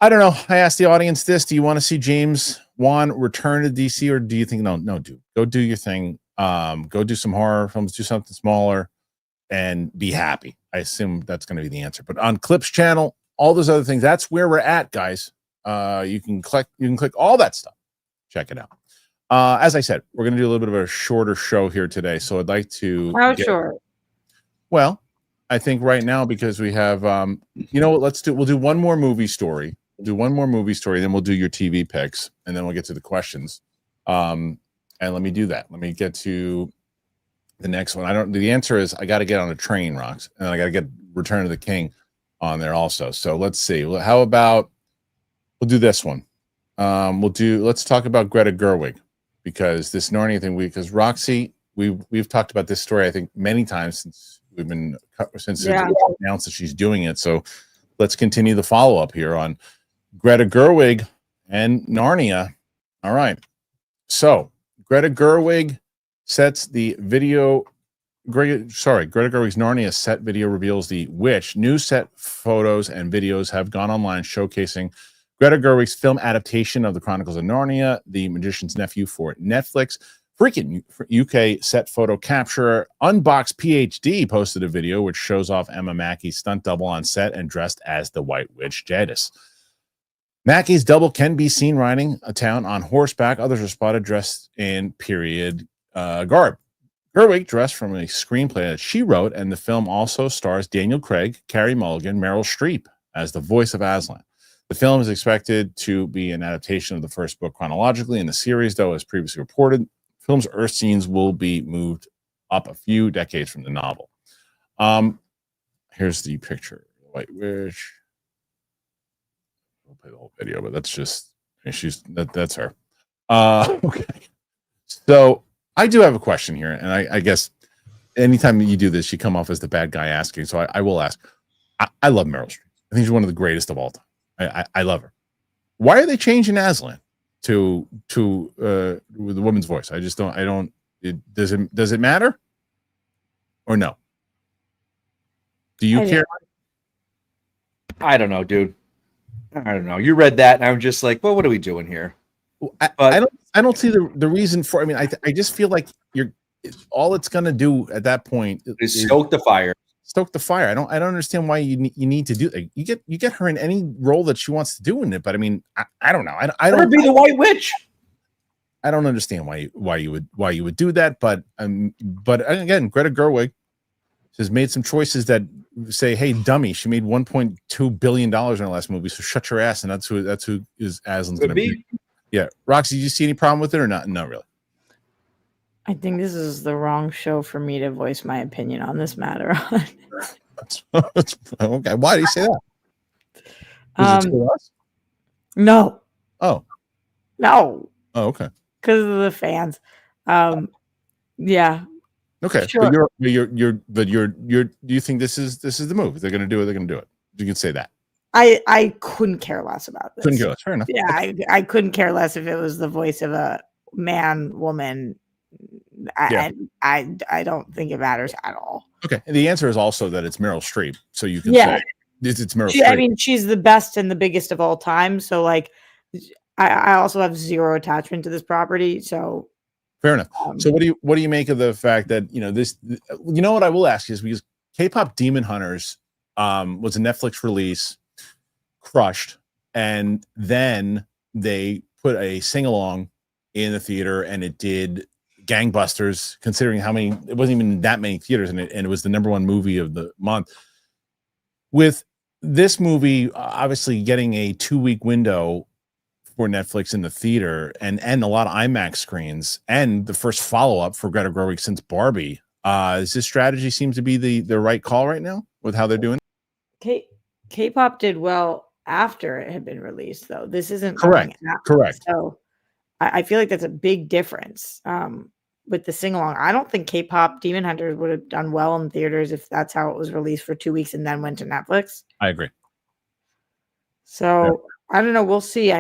I don't know. I asked the audience this: do you want to see James Wan return to DC, or do you think no, dude, go do your thing, go do some horror films, do something smaller, and be happy? I assume that's going to be the answer. But on Clips channel, all those other things, that's where we're at, guys. You can click all that stuff. Check it out. As I said, we're going to do a little bit of a shorter show here today. So I'd like to. How short? Well, I think right now, because we have, you know what, we'll do one more movie story. We'll do one more movie story, then we'll do your TV picks, and then we'll get to the questions. And let me do that. Let me get to the next one. The answer is I got to get on a train, Rox, and I got to get Return of the King on there also. So let's see. How about we'll do this one. Let's talk about Greta Gerwig, because this Narnia thing, because Roxy, we've talked about this story, I think, many times since it was announced that she's doing it. So let's continue the follow-up here on Greta Gerwig and Narnia. All right. So Greta Gerwig sets the video Greta Gerwig's Narnia set video reveals the Witch. New set photos and videos have gone online showcasing Greta Gerwig's film adaptation of the Chronicles of Narnia, The Magician's Nephew for Netflix. Freaking UK set photo capturer Unbox PhD posted a video which shows off Emma Mackey's stunt double on set and dressed as the White Witch Jadis. Mackey's double can be seen riding a town on horseback. Others are spotted dressed in period garb. Gerwig dressed from a screenplay that she wrote, and the film also stars Daniel Craig, Carey Mulligan, Meryl Streep as the voice of Aslan. The film is expected to be an adaptation of the first book chronologically in the series, though, as previously reported. Film's Earth scenes will be moved up a few decades from the novel. Here's the picture. White Witch. I'll play the whole video, but that's just that's her. Okay. So I do have a question here, and I guess anytime you do this, you come off as the bad guy asking. So I will ask. I love Meryl Streep. I think she's one of the greatest of all time. I love her. Why are they changing Aslan to the woman's voice? I just don't. Does it matter or no? Do you care? I don't know, dude. I don't know. You read that, and I'm just like, well, what are we doing here? I don't see the reason for. I mean, I just feel like all it's gonna do at that point is stoke the fire. Stoke the fire. I don't understand why you need to do that. You get her in any role that she wants to do in it. But I mean, I don't know. I don't be the White Witch. I don't understand why you would do that. But again, Greta Gerwig has made some choices that say, "Hey, dummy, she made $1.2 billion in her last movie, so shut your ass." And that's who is Aslan's going to be. Yeah, Roxy, did you see any problem with it or not? No, really. I think this is the wrong show for me to voice my opinion on this matter. Okay, why do you say that? Is it to us? No. Oh. No. Oh, okay. Because of the fans. Yeah. Okay. Sure. But do you think this is the move? If they're going to do it, they're going to do it. You can say that. I couldn't care less about this. Couldn't care less. Fair enough. Yeah, okay. I couldn't care less if it was the voice of a man, woman. I don't think it matters at all. Okay. And the answer is also that it's Meryl Streep. So you can say it's Meryl Streep. I mean, she's the best and the biggest of all time. So like I also have zero attachment to this property. So fair enough. So what do you make of the fact that what I will ask you is, because K-pop Demon Hunters was a Netflix release, crushed, and then they put a sing-along in the theater and it did gangbusters, considering how many, it wasn't even that many theaters in it, and it was the #1 movie of the month. With this movie obviously getting a 2-week window for Netflix in the theater and a lot of IMAX screens, and the first follow-up for Greta Gerwig since Barbie, does this strategy seem to be the right call right now with how they're doing? K-pop did well after it had been released, though. This isn't correct. So I feel like that's a big difference with the sing-along. I don't think K-pop Demon Hunters would have done well in theaters if that's how it was released for 2 weeks and then went to Netflix. I agree. So I don't know. We'll see.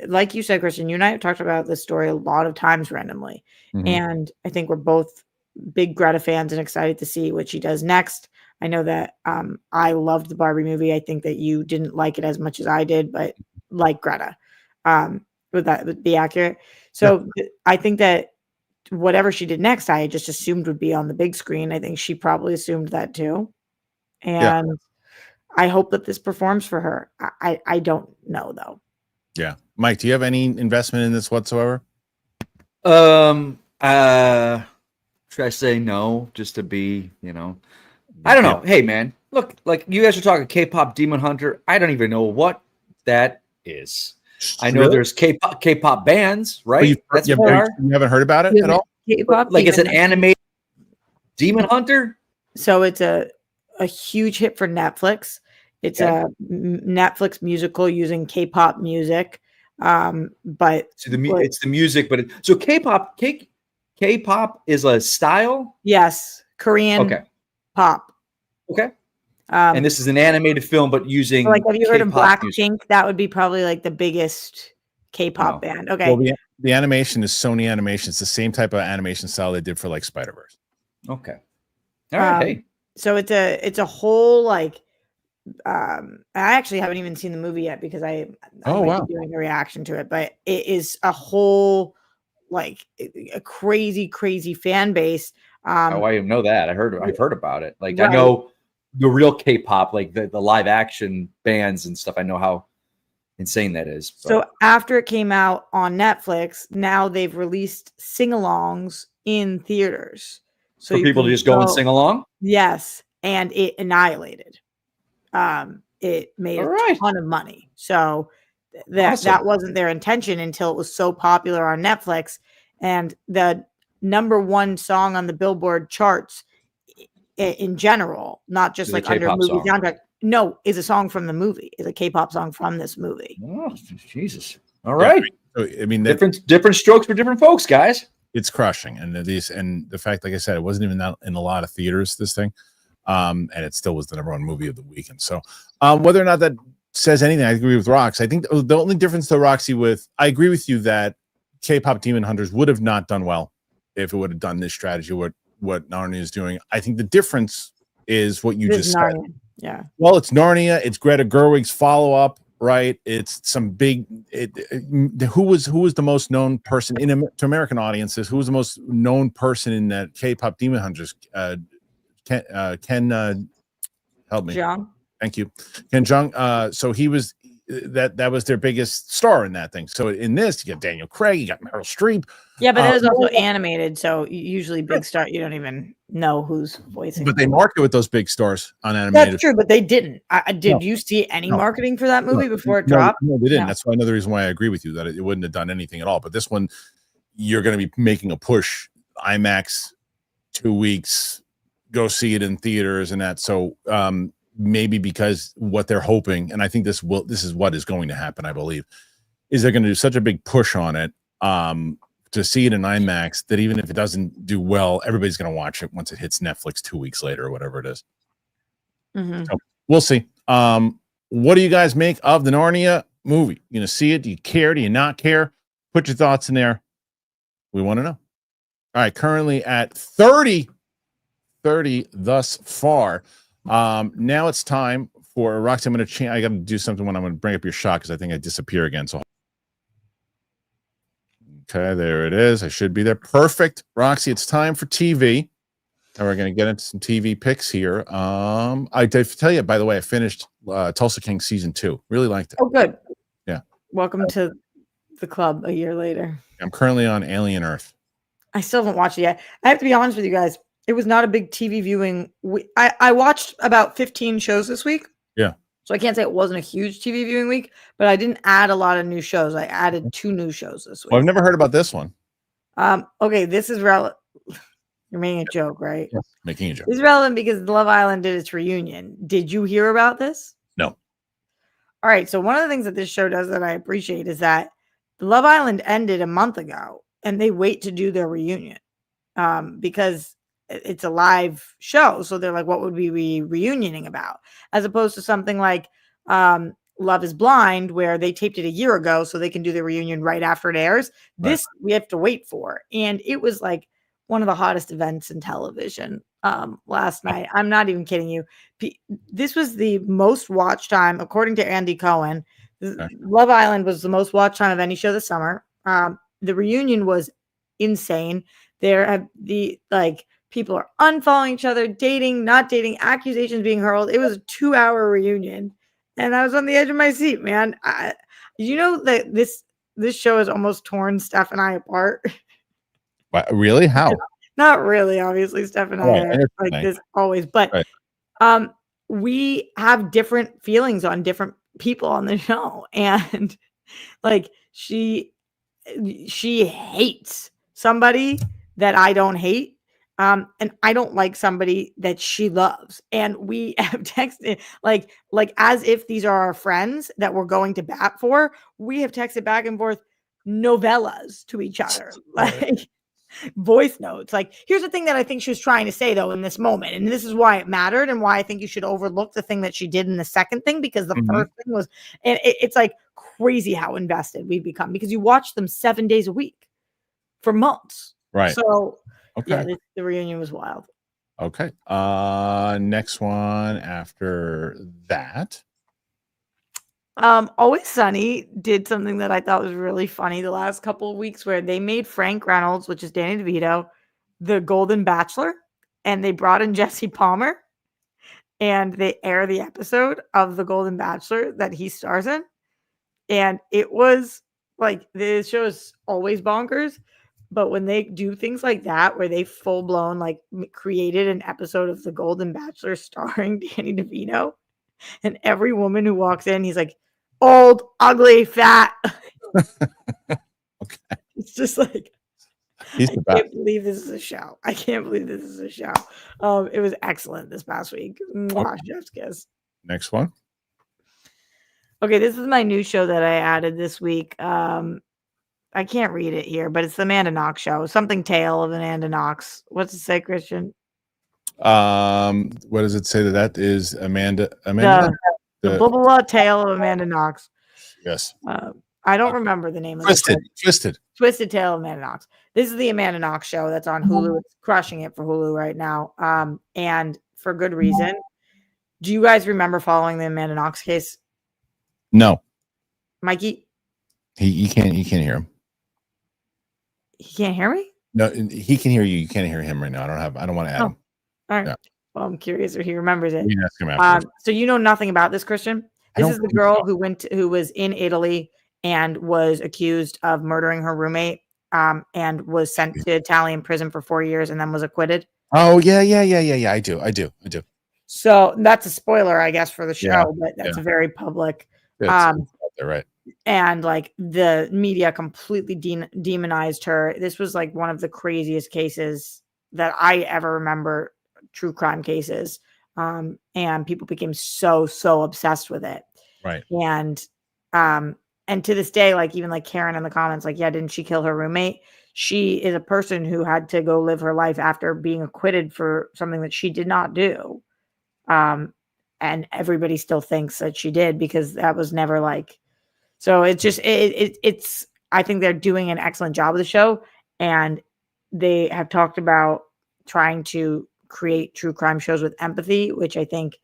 Like you said, Kristian, you and I have talked about this story a lot of times randomly. Mm-hmm. And I think we're both big Greta fans and excited to see what she does next. I know that I loved the Barbie movie. I think that you didn't like it as much as I did, but like Greta. Would that be accurate? So I think that whatever she did next, I just assumed would be on the big screen. I think she probably assumed that too. And I hope that this performs for her. I don't know though. Yeah. Mike, do you have any investment in this whatsoever? Should I say no, just to be, I don't know. Hey man, look, like you guys are talking K-pop Demon Hunter. I don't even know what that is. I know there's K-pop bands, right? You haven't heard about it at all? K-pop, like it's an animated Demon Hunter? So it's a huge hit for Netflix. It's a Netflix musical using K-pop music. But it's the music, but so K-pop is a style? Yes. Korean pop. Okay. And this is an animated film, but using like, have you heard of Blackpink? That would be probably like the biggest K-pop band. Okay. Well, the animation is Sony Animation. It's the same type of animation style they did for like Spider-Verse. Okay. All right. Hey. So it's a whole like I actually haven't even seen the movie yet because I might be doing a reaction to it, but it is a whole like a crazy fan base. Oh, I know that. I've heard about it. Like right. I know the real K-pop, like the live action bands and stuff. I know how insane that is. But. So after it came out on Netflix, now they've released sing-alongs in theaters. So for people to just go and sing along? Yes. And it annihilated. It made a ton of money. So that wasn't their intention until it was so popular on Netflix. And the #1 song on the Billboard charts in general, not just like under movie soundtrack. No, is a song from the movie. Is a K-pop song from this movie. Oh, Jesus! All right. I mean, different strokes for different folks, guys. It's crushing, and the fact, like I said, it wasn't even out in a lot of theaters. This thing, and it still was the #1 movie of the weekend. So, whether or not that says anything, I agree with Rox. I think the only difference to Roxy I agree with you that K-pop Demon Hunters would have not done well if it would have done this strategy. What Narnia is doing. I think the difference is what you just said. Yeah. Well, it's Narnia. It's Greta Gerwig's follow-up, right? It's some big. Who was the most known person to American audiences? Who was the most known person in that K-pop Demon Hunters? Ken, help me. Jung. Thank you, Ken Jung. So he was that was their biggest star in that thing. So in this, you got Daniel Craig, you got Meryl Streep. Yeah, but it was also animated, so usually big star, you don't even know who's voicing. But they market with those big stars on animated. That's true, but they didn't. Did you see any marketing for that movie before it dropped? No, they didn't. No. That's another reason why I agree with you that it wouldn't have done anything at all. But this one, you're going to be making a push. IMAX, 2 weeks, go see it in theaters and that. So maybe because what they're hoping, and I think this is what is going to happen, I believe, is they're going to do such a big push on it. To see it in IMAX, that even if it doesn't do well, everybody's going to watch it once it hits Netflix 2 weeks later or whatever it is. Mm-hmm. So we'll see. What do you guys make of the Narnia movie? You know, see it? Do you care? Do you not care? Put your thoughts in there. We want to know. All right, currently at 30 thus far. Now it's time for Roxy. I'm going to change. I got to do something when I'm going to bring up your shot because I think I disappear again. So. Okay, there it is. I should be there. Perfect. Roxy, it's time for TV. And we're going to get into some TV picks here. I did tell you, by the way, I finished Tulsa King season 2. Really liked it. Oh, good. Yeah. Welcome to the club a year later. I'm currently on Alien Earth. I still haven't watched it yet. I have to be honest with you guys. It was not a big TV viewing. I watched about 15 shows this week. Yeah. So I can't say it wasn't a huge TV viewing week, but I didn't add a lot of new shows. I added 2 new shows this week. Well, I've never heard about this one. Okay, this is relevant. You're making a joke, right? Yes, making a joke. This is relevant because Love Island did its reunion. Did you hear about this? No. All right. So one of the things that this show does that I appreciate is that Love Island ended a month ago, and they wait to do their reunion because it's a live show. So they're like, what would we be reunioning about? As opposed to something like Love is Blind, where they taped it a year ago so they can do the reunion right after it airs. This we have to wait for. And it was like one of the hottest events in television last night. I'm not even kidding you. This was the most watch time, according to Andy Cohen. Love Island was the most watch time of any show this summer. The reunion was insane. There have people are unfollowing each other, dating, not dating, accusations being hurled. It was a 2-hour reunion, and I was on the edge of my seat, man. You know that this show has almost torn Steph and I apart. What, really? How? Not really, obviously. Steph and I are like this always, but we have different feelings on different people on the show, and like she hates somebody that I don't hate. And I don't like somebody that she loves. And we have texted like as if these are our friends that we're going to bat for. We have texted back and forth novellas to each other, like voice notes. Like, here's the thing that I think she was trying to say though in this moment. And this is why it mattered and why I think you should overlook the thing that she did in the second thing, because the first thing was, and it's like crazy how invested we've become because you watch them 7 days a week for months. Right. So okay. Yeah, the reunion was wild. Okay. Next one after that. Always Sunny did something that I thought was really funny the last couple of weeks, where they made Frank Reynolds, which is Danny DeVito, the Golden Bachelor, and they brought in Jesse Palmer, and they air the episode of the Golden Bachelor that he stars in. And it was like, the show is always bonkers, but when they do things like that, where they full blown like created an episode of the Golden Bachelor starring Danny DeVito, and every woman who walks in, he's like, old, ugly, fat. Okay. It's just like, He's I the best. can't believe this is a show. I can't believe this is a show. It was excellent this past week. Mwah, chef's kiss. Next one. Okay, this is my new show that I added this week. I can't read it here, but it's the Amanda Knox show. Something Tale of Amanda Knox. What's it say, Christian? What does it say that is Amanda? The blah, blah, blah Tale of Amanda Knox. Yes. I don't remember the name of it. Twisted Tale of Amanda Knox. This is the Amanda Knox show that's on Hulu. It's crushing it for Hulu right now. And for good reason. Do you guys remember following the Amanda Knox case? No. Mikey? You can't hear him. He can't hear me? No, he can hear you. You can't hear him right now. I don't want to add him. All right. Yeah. Well, I'm curious if he remembers it. We can ask him after. So you know nothing about this, Christian? This is the girl who was in Italy and was accused of murdering her roommate, and was sent to Italian prison for 4 years and then was acquitted. Oh yeah. I do. So that's a spoiler, I guess, for the show, but that's a very public. Right. And like the media completely demonized her. This was like one of the craziest cases that I ever remember, true crime cases. And people became so obsessed with it. Right. And to this day, like even like Karen in the comments, like, yeah, didn't she kill her roommate? She is a person who had to go live her life after being acquitted for something that she did not do. And everybody still thinks that she did, because that was never like, so it's just, it's, I think they're doing an excellent job of the show, and they have talked about trying to create true crime shows with empathy, which I think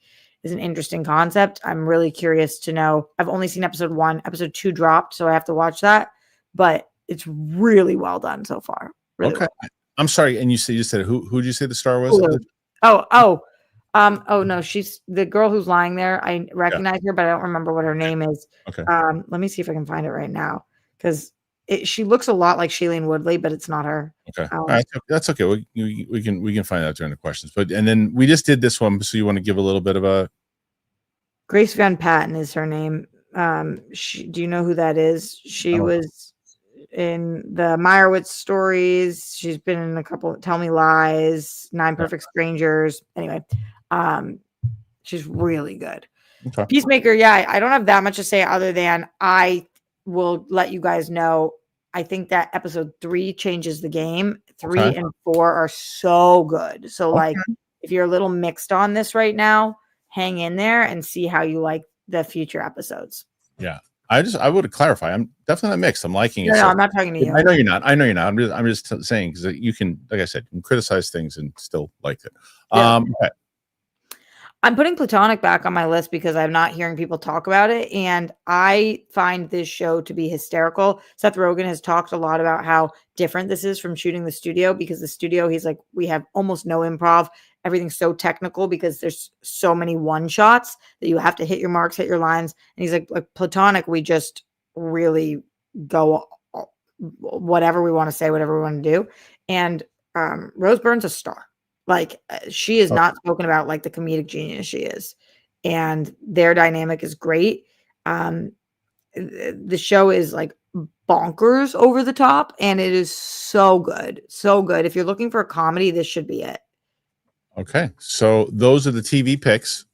is an interesting concept. I'm really curious to know. I've only seen episode 1, episode 2 dropped, so I have to watch that, but it's really well done so far. Really okay. Well. I'm sorry. And you said who did you say the star was? No, she's the girl who's lying there. I recognize her, but I don't remember what her name is. Okay. Let me see if I can find it right now, because she looks a lot like Shailene Woodley, but it's not her. Okay. All right. That's okay. We can find out during the questions. But and then we just did this one, so you want to give a little bit of a. Grace Van Patten is her name. Do you know who that is? She was in the Meyerowitz stories. She's been in a couple Tell Me Lies, Nine Perfect Strangers. Anyway, she's really good. Okay. Peacemaker, yeah, I don't have that much to say other than I will let you guys know. I think that episode 3 changes the game. 3 and 4 are so good. So like, if you're a little mixed on this right now, hang in there and see how you like the future episodes. Yeah. I would clarify. I'm definitely not mixed. I'm liking it. No, I'm not talking to you. I know you're not. I'm just saying, because you can, like I said, you can criticize things and still like it. Yeah. Okay. I'm putting Platonic back on my list because I'm not hearing people talk about it. And I find this show to be hysterical. Seth Rogen has talked a lot about how different this is from shooting the studio, because the studio, he's like, we have almost no improv. Everything's so technical because there's so many one shots that you have to hit your marks, hit your lines. And he's like Platonic, we just really go whatever we want to say, whatever we want to do. And Rose Byrne's a star. Like, she is not spoken about like the comedic genius she is, and their dynamic is great. The show is like bonkers over the top, and it is so good. So good. If you're looking for a comedy, this should be it. Okay. So those are the TV picks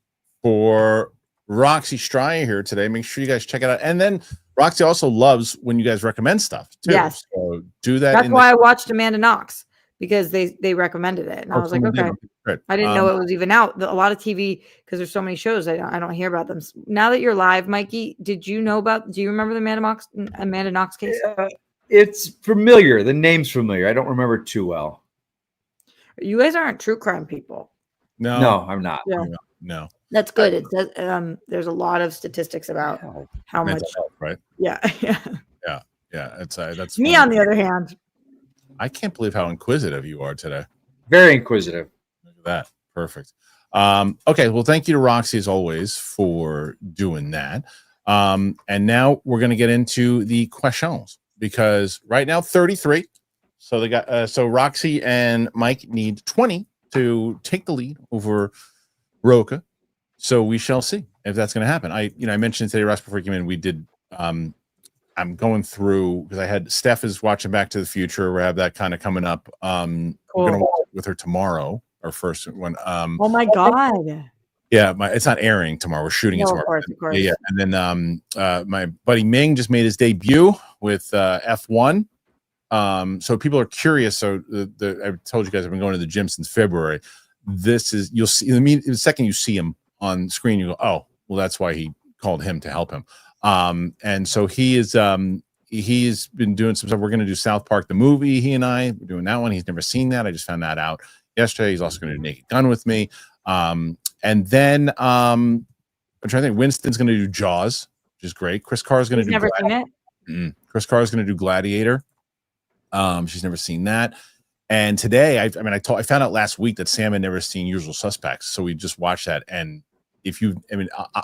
for Roxy Striar here today. Make sure you guys check it out. And then Roxy also loves when you guys recommend stuff too. Yes. So do that. That's why I watched Amanda Knox, because they recommended it, and I was like, okay. Great. I didn't know it was even out. A lot of TV, because there's so many shows, I don't hear about them. Now that you're live, Mikey, do you remember the Amanda Knox case? It's familiar. The name's familiar. I don't remember too well. You guys aren't true crime people. No, I'm not. Yeah. No. That's good. It says there's a lot of statistics about how much. Mental health, right? Yeah, yeah. Yeah. It's that's Me, funny. on the other hand. I can't believe how inquisitive you are today. Very inquisitive. Look at that. Perfect. Okay. Well, thank you to Roxy as always for doing that. And now we're going to get into the questions because right now 33. So they got so Roxy and Mike need 20 to take the lead over Roca. So we shall see if that's going to happen. I mentioned today, Ross, before you came in, we did. I'm going through because I had Steph is watching Back to the Future. We have that kind of coming up. We're going to watch it with her tomorrow. Our first one. Oh my God. Yeah, it's not airing tomorrow. We're shooting it tomorrow. Of course. Yeah. And then my buddy Ming just made his debut with F1. So people are curious. So I told you guys I've been going to the gym since February. This is you'll see. I mean, the second you see him on screen, you go, oh, well, that's why he called him to help him. And so he's been doing some stuff. We're going to do South Park the movie. He and I we're doing that one. He's never seen that. I just found that out yesterday. He's also going to do Naked Gun with me. And then I'm trying to think. Winston's going to do Jaws, which is great. Chris Carr is going to do. Never seen it. Chris Carr is going to do Gladiator. She's never seen that. And today, I found out last week that Sam had never seen Usual Suspects, so we just watched that. And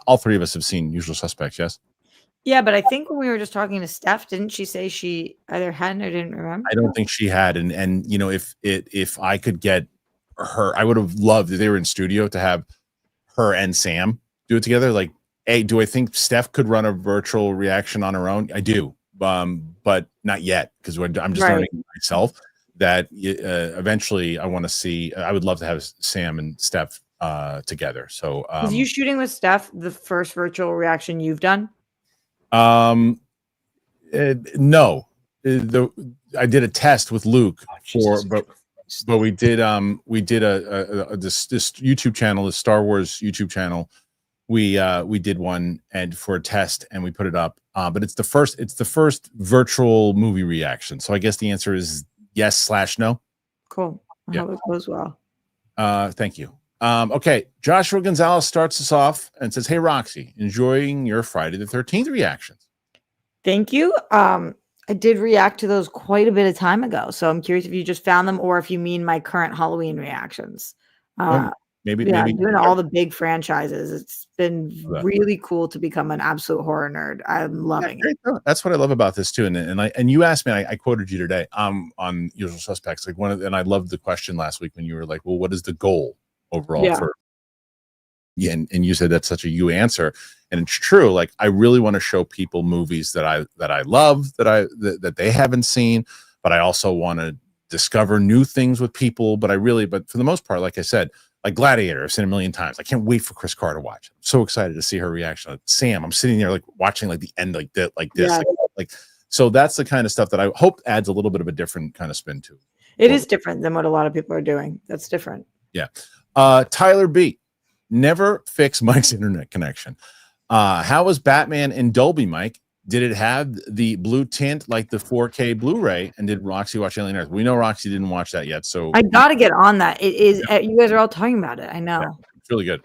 all three of us have seen Usual Suspects, yes? Yeah, but I think when we were just talking to Steph, didn't she say she either hadn't or didn't remember? I don't think she had. And if I could get her, I would have loved if they were in studio to have her and Sam do it together. Like, hey, do I think Steph could run a virtual reaction on her own? I do, but not yet because I'm just learning myself. That eventually I want to see. I would love to have Sam and Steph together. So, is you shooting with Steph the first virtual reaction you've done? No. I did a test with Luke but we did this YouTube channel, the Star Wars YouTube channel. We did one and for a test and we put it up. But it's the first virtual movie reaction. So I guess the answer is yes/no. Cool. I hope it goes well. Thank you. Okay. Joshua Gonzalez starts us off and says, "Hey Roxy, enjoying your Friday the 13th reactions." Thank you. I did react to those quite a bit of time ago. So I'm curious if you just found them or if you mean my current Halloween reactions. Maybe doing all the big franchises. It's been really cool to become an absolute horror nerd. I'm loving it. That's what I love about this too. And you asked me, I quoted you today on Usual Suspects. Like and I loved the question last week when you were like, well, what is the goal overall for and you said that's such a you answer. And it's true. Like I really want to show people movies that I love, that they haven't seen, but I also want to discover new things with people. But for the most part, like I said, like Gladiator, I've seen a million times. I can't wait for Chris Carr to watch it. I'm so excited to see her reaction. Like, Sam, I'm sitting there like watching like the end like this. Yeah. Like so that's the kind of stuff that I hope adds a little bit of a different kind of spin to it. It is different than what a lot of people are doing. That's different. Yeah. Tyler B. Never fix Mike's internet connection. How was Batman in Dolby, Mike? Did it have the blue tint like the 4K Blu-ray? And did Roxy watch Alien Earth? We know Roxy didn't watch that yet, so I gotta get on that. It is. You guys are all talking about it. I know. Yeah, it's really good.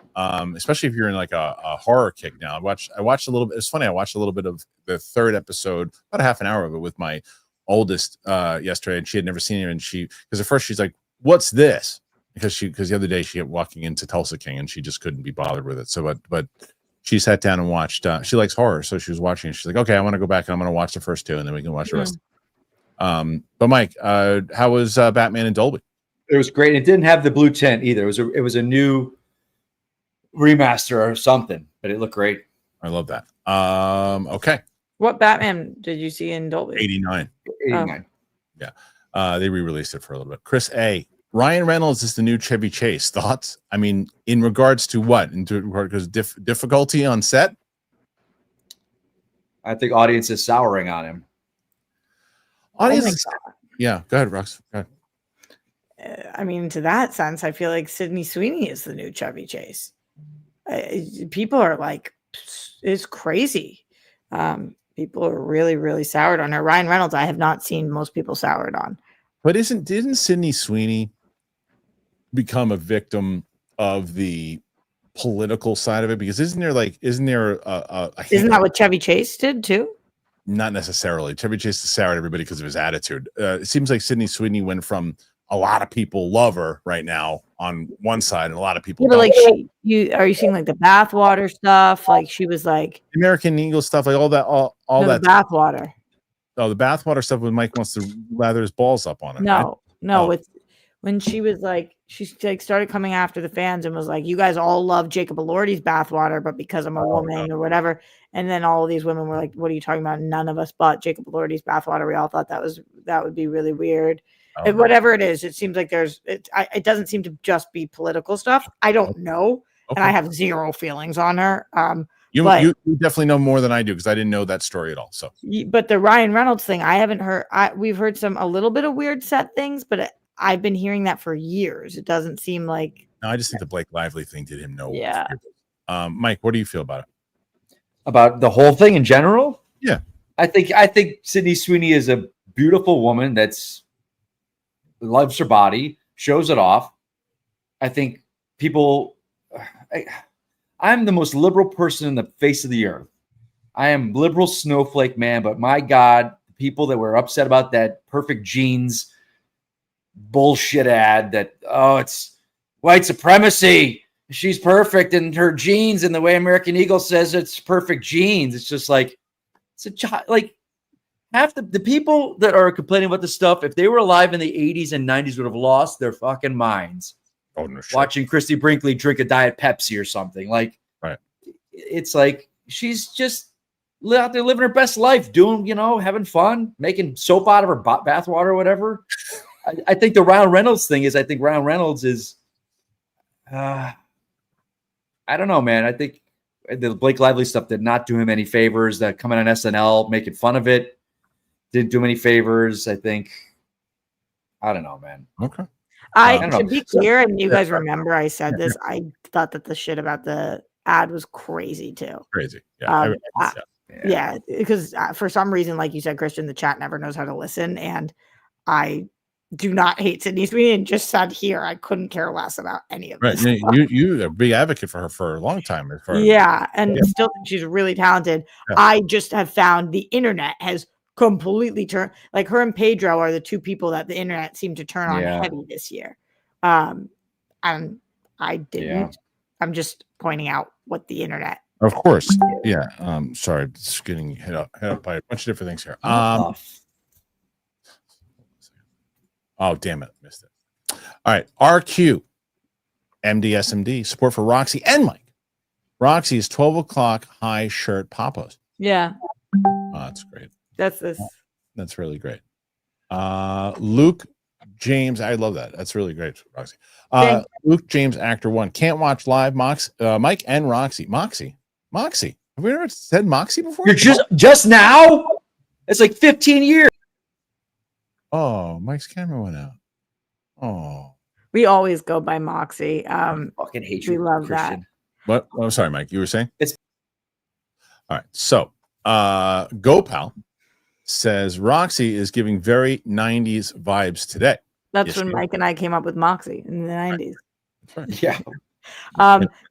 Especially if you're in like a horror kick now. I watched a little bit. It's funny. I watched a little bit of the third episode, about a half an hour of it, with my oldest yesterday, and she had never seen it. And because at first she's like, "What's this?" Because the other day she kept walking into Tulsa King and she just couldn't be bothered with it. So, but she sat down and watched. She likes horror, so she was watching. She's like, "Okay, I want to go back and I'm going to watch the first two, and then we can watch the rest." But Mike, how was Batman in Dolby? It was great. It didn't have the blue tint either. It was a new remaster or something, but it looked great. I love that. Okay. What Batman did you see in Dolby? 89. Yeah. They re-released it for a little bit. Chris A. Ryan Reynolds is the new Chevy Chase. Thoughts? I mean, in regards to what? Because difficulty on set? I think audience is souring on him. Audience. Yeah. Go ahead, Rox. Go ahead. I mean, to that sense, I feel like Sydney Sweeney is the new Chevy Chase. People are like, it's crazy. People are really, really soured on her. Ryan Reynolds, I have not seen most people soured on. But didn't Sydney Sweeney become a victim of the political side of it? Because isn't there Isn't that what Chevy Chase did too? Not necessarily. Chevy Chase is sour at everybody because of his attitude. It seems like Sydney Sweeney went from a lot of people love her right now on one side, and a lot of people. Yeah, but like are you seeing like the bathwater stuff? Like she was like American Eagle stuff, like all that, all that bathwater. Oh, the bathwater stuff when Mike wants to lather his balls up on it. No, it's when she was like, she like started coming after the fans and was like, you guys all love Jacob Elordi's bathwater, but because I'm a woman or whatever. And then all of these women were like, what are you talking about? None of us bought Jacob Elordi's bathwater. We all thought that would be really weird. Whatever it is, it seems like it doesn't seem to just be political stuff. I don't know. Okay. And I have zero feelings on her. You definitely know more than I do because I didn't know that story at all. So, but the Ryan Reynolds thing, I haven't heard. We've heard a little bit of weird set things, but I've been hearing that for years. It doesn't seem like. No, I just think the Blake Lively thing did him no. Yeah. Mike, what do you feel about it? About the whole thing in general? Yeah, I think Sydney Sweeney is a beautiful woman that's loves her body, shows it off. I think people. I'm the most liberal person in the face of the earth. I am liberal snowflake man, but my God, people that were upset about that Perfect Jeans bullshit ad that, it's white supremacy. She's perfect in her jeans, and the way American Eagle says it's perfect jeans. It's just like, half the people that are complaining about this stuff, if they were alive in the 80s and 90s, would have lost their fucking minds. Oh, no shit. Watching Christy Brinkley drink a Diet Pepsi or something. Like, right. It's like she's just out there living her best life, doing, having fun, making soap out of her bathwater or whatever. I think the Ryan Reynolds thing is, Ryan Reynolds is, I don't know, man. I think the Blake Lively stuff did not do him any favors. That coming on SNL, making fun of it, didn't do him any favors. I think, I don't know, man. Okay. To be clear, and you guys remember I said this, I thought that the shit about the ad was crazy too. Crazy. Yeah. Yeah, because for some reason, like you said, Kristian, the chat never knows how to listen. And I do not hate Sydney Sweeney, and just said here, I couldn't care less about any of this. Right. You're a big advocate for her for a long time. Still think she's really talented. Yeah. I just have found the internet has completely turned, like her and Pedro are the two people that the internet seemed to turn on heavy this year. And I didn't. Yeah. I'm just pointing out what the internet. Of course. Yeah. Sorry, just getting hit up by a bunch of different things here. Oh, damn it. Missed it. All right. RQ MDSMD support for Roxy and Mike. Roxy is 12 o'clock high shirt papos. Yeah. Oh, that's great. That's really great. Luke James, I love that. That's really great, Roxy. Luke James, actor 1. Can't watch live. Mike and Roxy. Moxie. Have we ever said Moxie before? You're just now? It's like 15 years. Oh, Mike's camera went out. Oh. We always go by Moxie. I fucking hate you. We love Kristian. that. What? Oh, sorry, Mike. You were saying? All right. So, GoPal says Roxy is giving very 90s vibes today. That's when Mike and I came up with Moxie in the 90s. Right. Yeah.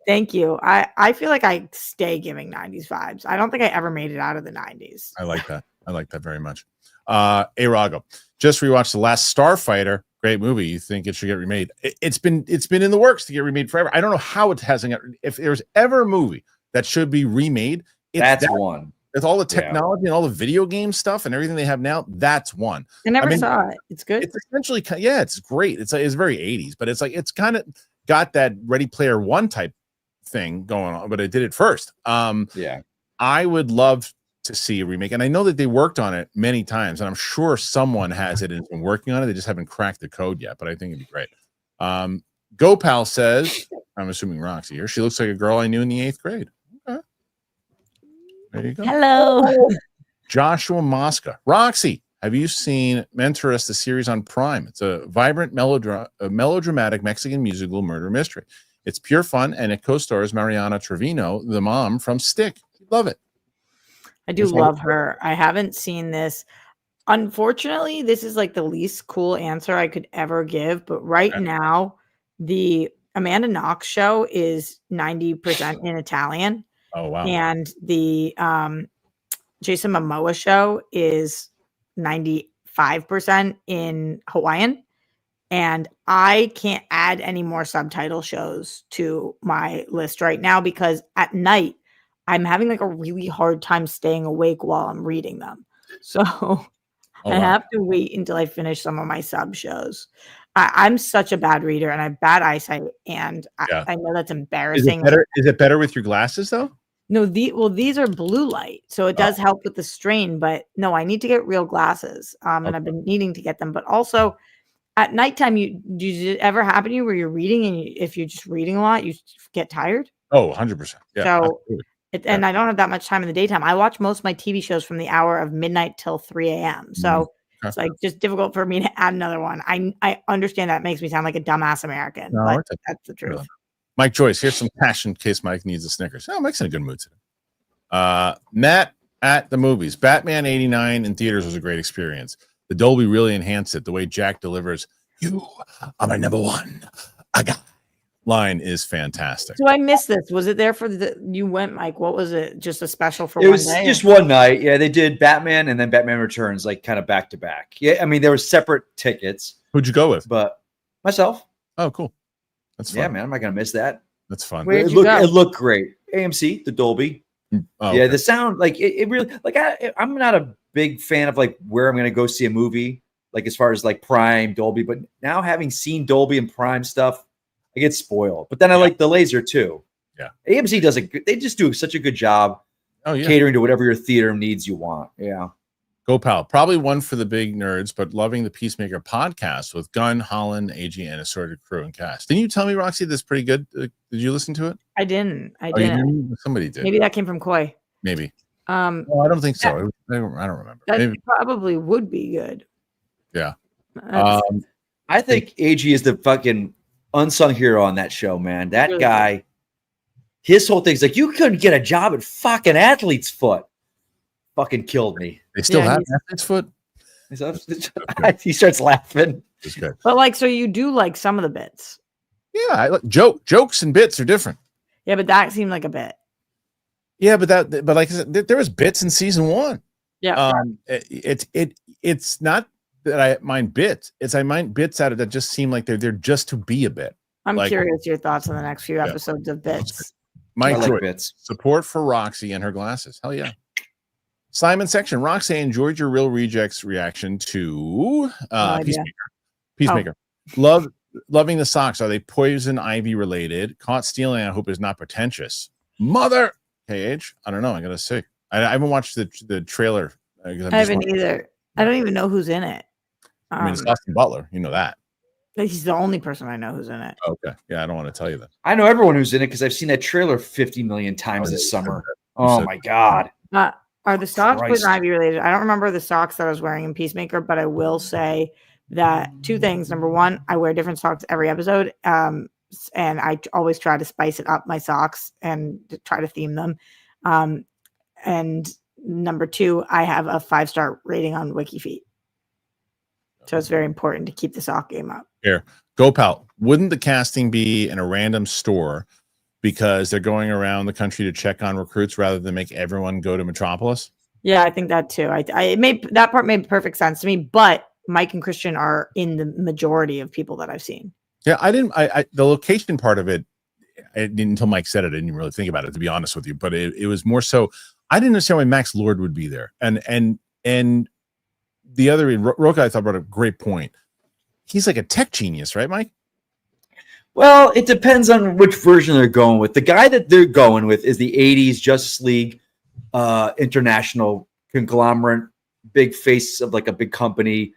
Thank you. I feel like I stay giving 90s vibes. I don't think I ever made it out of the 90s. I like that very much. Arago just rewatched The Last Starfighter. Great movie. You think it should get remade? It's been in the works to get remade forever. I don't know how it hasn't got. If there's ever a movie that should be remade, that's one. With all the technology and all the video game stuff and everything they have now, that's one. I never saw it. It's good. It's essentially, it's great. It's very 80s, but it's kind of got that Ready Player One type thing going on, but it did it first. I would love to see a remake, and I know that they worked on it many times, and I'm sure someone has it and has been working on it. They just haven't cracked the code yet, but I think it'd be great. GoPal says, I'm assuming Roxy here, she looks like a girl I knew in the 8th grade. Okay. There you go. Hello. Joshua Mosca. Roxy, have you seen Mentoress, the series on Prime? It's a vibrant, melodramatic Mexican musical murder mystery. It's pure fun, and it co-stars Mariana Trevino, the mom from Stick. Love it. I do love her. I haven't seen this. Unfortunately, this is like the least cool answer I could ever give. But right now, the Amanda Knox show is 90% in Italian. Oh wow. And the Jason Momoa show is 95% in Hawaiian. And I can't add any more subtitle shows to my list right now because at night I'm having like a really hard time staying awake while I'm reading them. So I have to wait until I finish some of my sub shows. I'm such a bad reader and I have bad eyesight, and I know that's embarrassing. Is it better with your glasses though? No, these are blue light, so it does help with the strain. But no, I need to get real glasses, and I've been needing to get them. But also, at nighttime, does it ever happen to you where you're reading and if you're just reading a lot, you get tired? Oh, 100%. Yeah. So, and I don't have that much time in the daytime. I watch most of my TV shows from the hour of midnight till 3 a.m. So it's like just difficult for me to add another one. I understand that makes me sound like a dumbass American, but that's the truth. Mike Joyce, here's some cash in case Mike needs a Snickers. Oh, Mike's in a good mood today. Matt at the movies. Batman 89 in theaters was a great experience. The Dolby really enhanced it. The way Jack delivers, "You are my number one," line is fantastic. So I missed this. Was it there for you went, Mike? What was it? Just a special for it one was day? Just one night. Yeah, they did Batman and then Batman Returns, like kind of back to back. Yeah, I mean there were separate tickets. Who'd you go with? But myself. Oh, cool. That's fun. Yeah, man. I'm not gonna miss that. That's fun. Where'd you go? It looked great. AMC, the Dolby. Oh, yeah, the sound, like it really, like I'm not a big fan of like where I'm gonna go see a movie, like as far as like Prime, Dolby, but now having seen Dolby and Prime stuff, I get spoiled. But then I like the laser too. Yeah, AMC they just do such a good job catering to whatever your theater needs you want. Yeah. Go pal. Probably one for the big nerds, but loving the Peacemaker podcast with Gunn, Holland, AG, and assorted crew and cast. Didn't you tell me, Roxy, this is pretty good? Did you listen to it? I didn't. I didn't. Somebody did. Maybe that came from Koi. Maybe. No, I don't think so. I don't remember. That probably would be good. Yeah. I think AG is the fucking unsung hero on that show, man. That really guy, his whole thing's like, you couldn't get a job at fucking Athlete's Foot. Fucking killed me. They still have Athlete's Foot? He starts laughing. But like, so you do like some of the bits. Yeah, jokes and bits are different. Yeah, but that seemed like a bit. Yeah, but like I said, there was bits in season 1. Yeah. It's not that I mind bits. I mind bits out of that just seem like they're just to be a bit. I'm curious your thoughts on the next few episodes of bits. Mike Joy, bits. Support for Roxy and her glasses. Hell yeah. Simon Section, Roxy, enjoyed your Real Rejects reaction to Peacemaker. Loving the socks. Are they poison ivy related? Caught stealing, I hope is not pretentious. Mother KH. I don't know. I gotta say. I haven't watched the trailer. I haven't either. I don't even know who's in it. I mean, it's Austin Butler. You know that. He's the only person I know who's in it. Okay. Yeah, I don't want to tell you that. I know everyone who's in it because I've seen that trailer 50 million times this summer. Oh my God. Are the socks poison ivy related? I don't remember the socks that I was wearing in Peacemaker, but I will say that 2 things. Number 1, I wear different socks every episode. And I always try to spice it up, my socks, and to try to theme them. And number 2, I have a 5-star rating on WikiFeet. So it's very important to keep the sock game up. Here, go pal. Wouldn't the casting be in a random store because they're going around the country to check on recruits rather than make everyone go to Metropolis? Yeah, I think that too. That part made perfect sense to me, but Mike and Kristian are in the majority of people that I've seen. Yeah, the location part of it, until Mike said it, I didn't even really think about it, to be honest with you, but it was more so, I didn't understand why Max Lord would be there. And the other, Roka, I thought brought a great point. He's like a tech genius, right, Mike? Well, it depends on which version they're going with. The guy that they're going with is the 80s Justice League international conglomerate, big face of like a big company.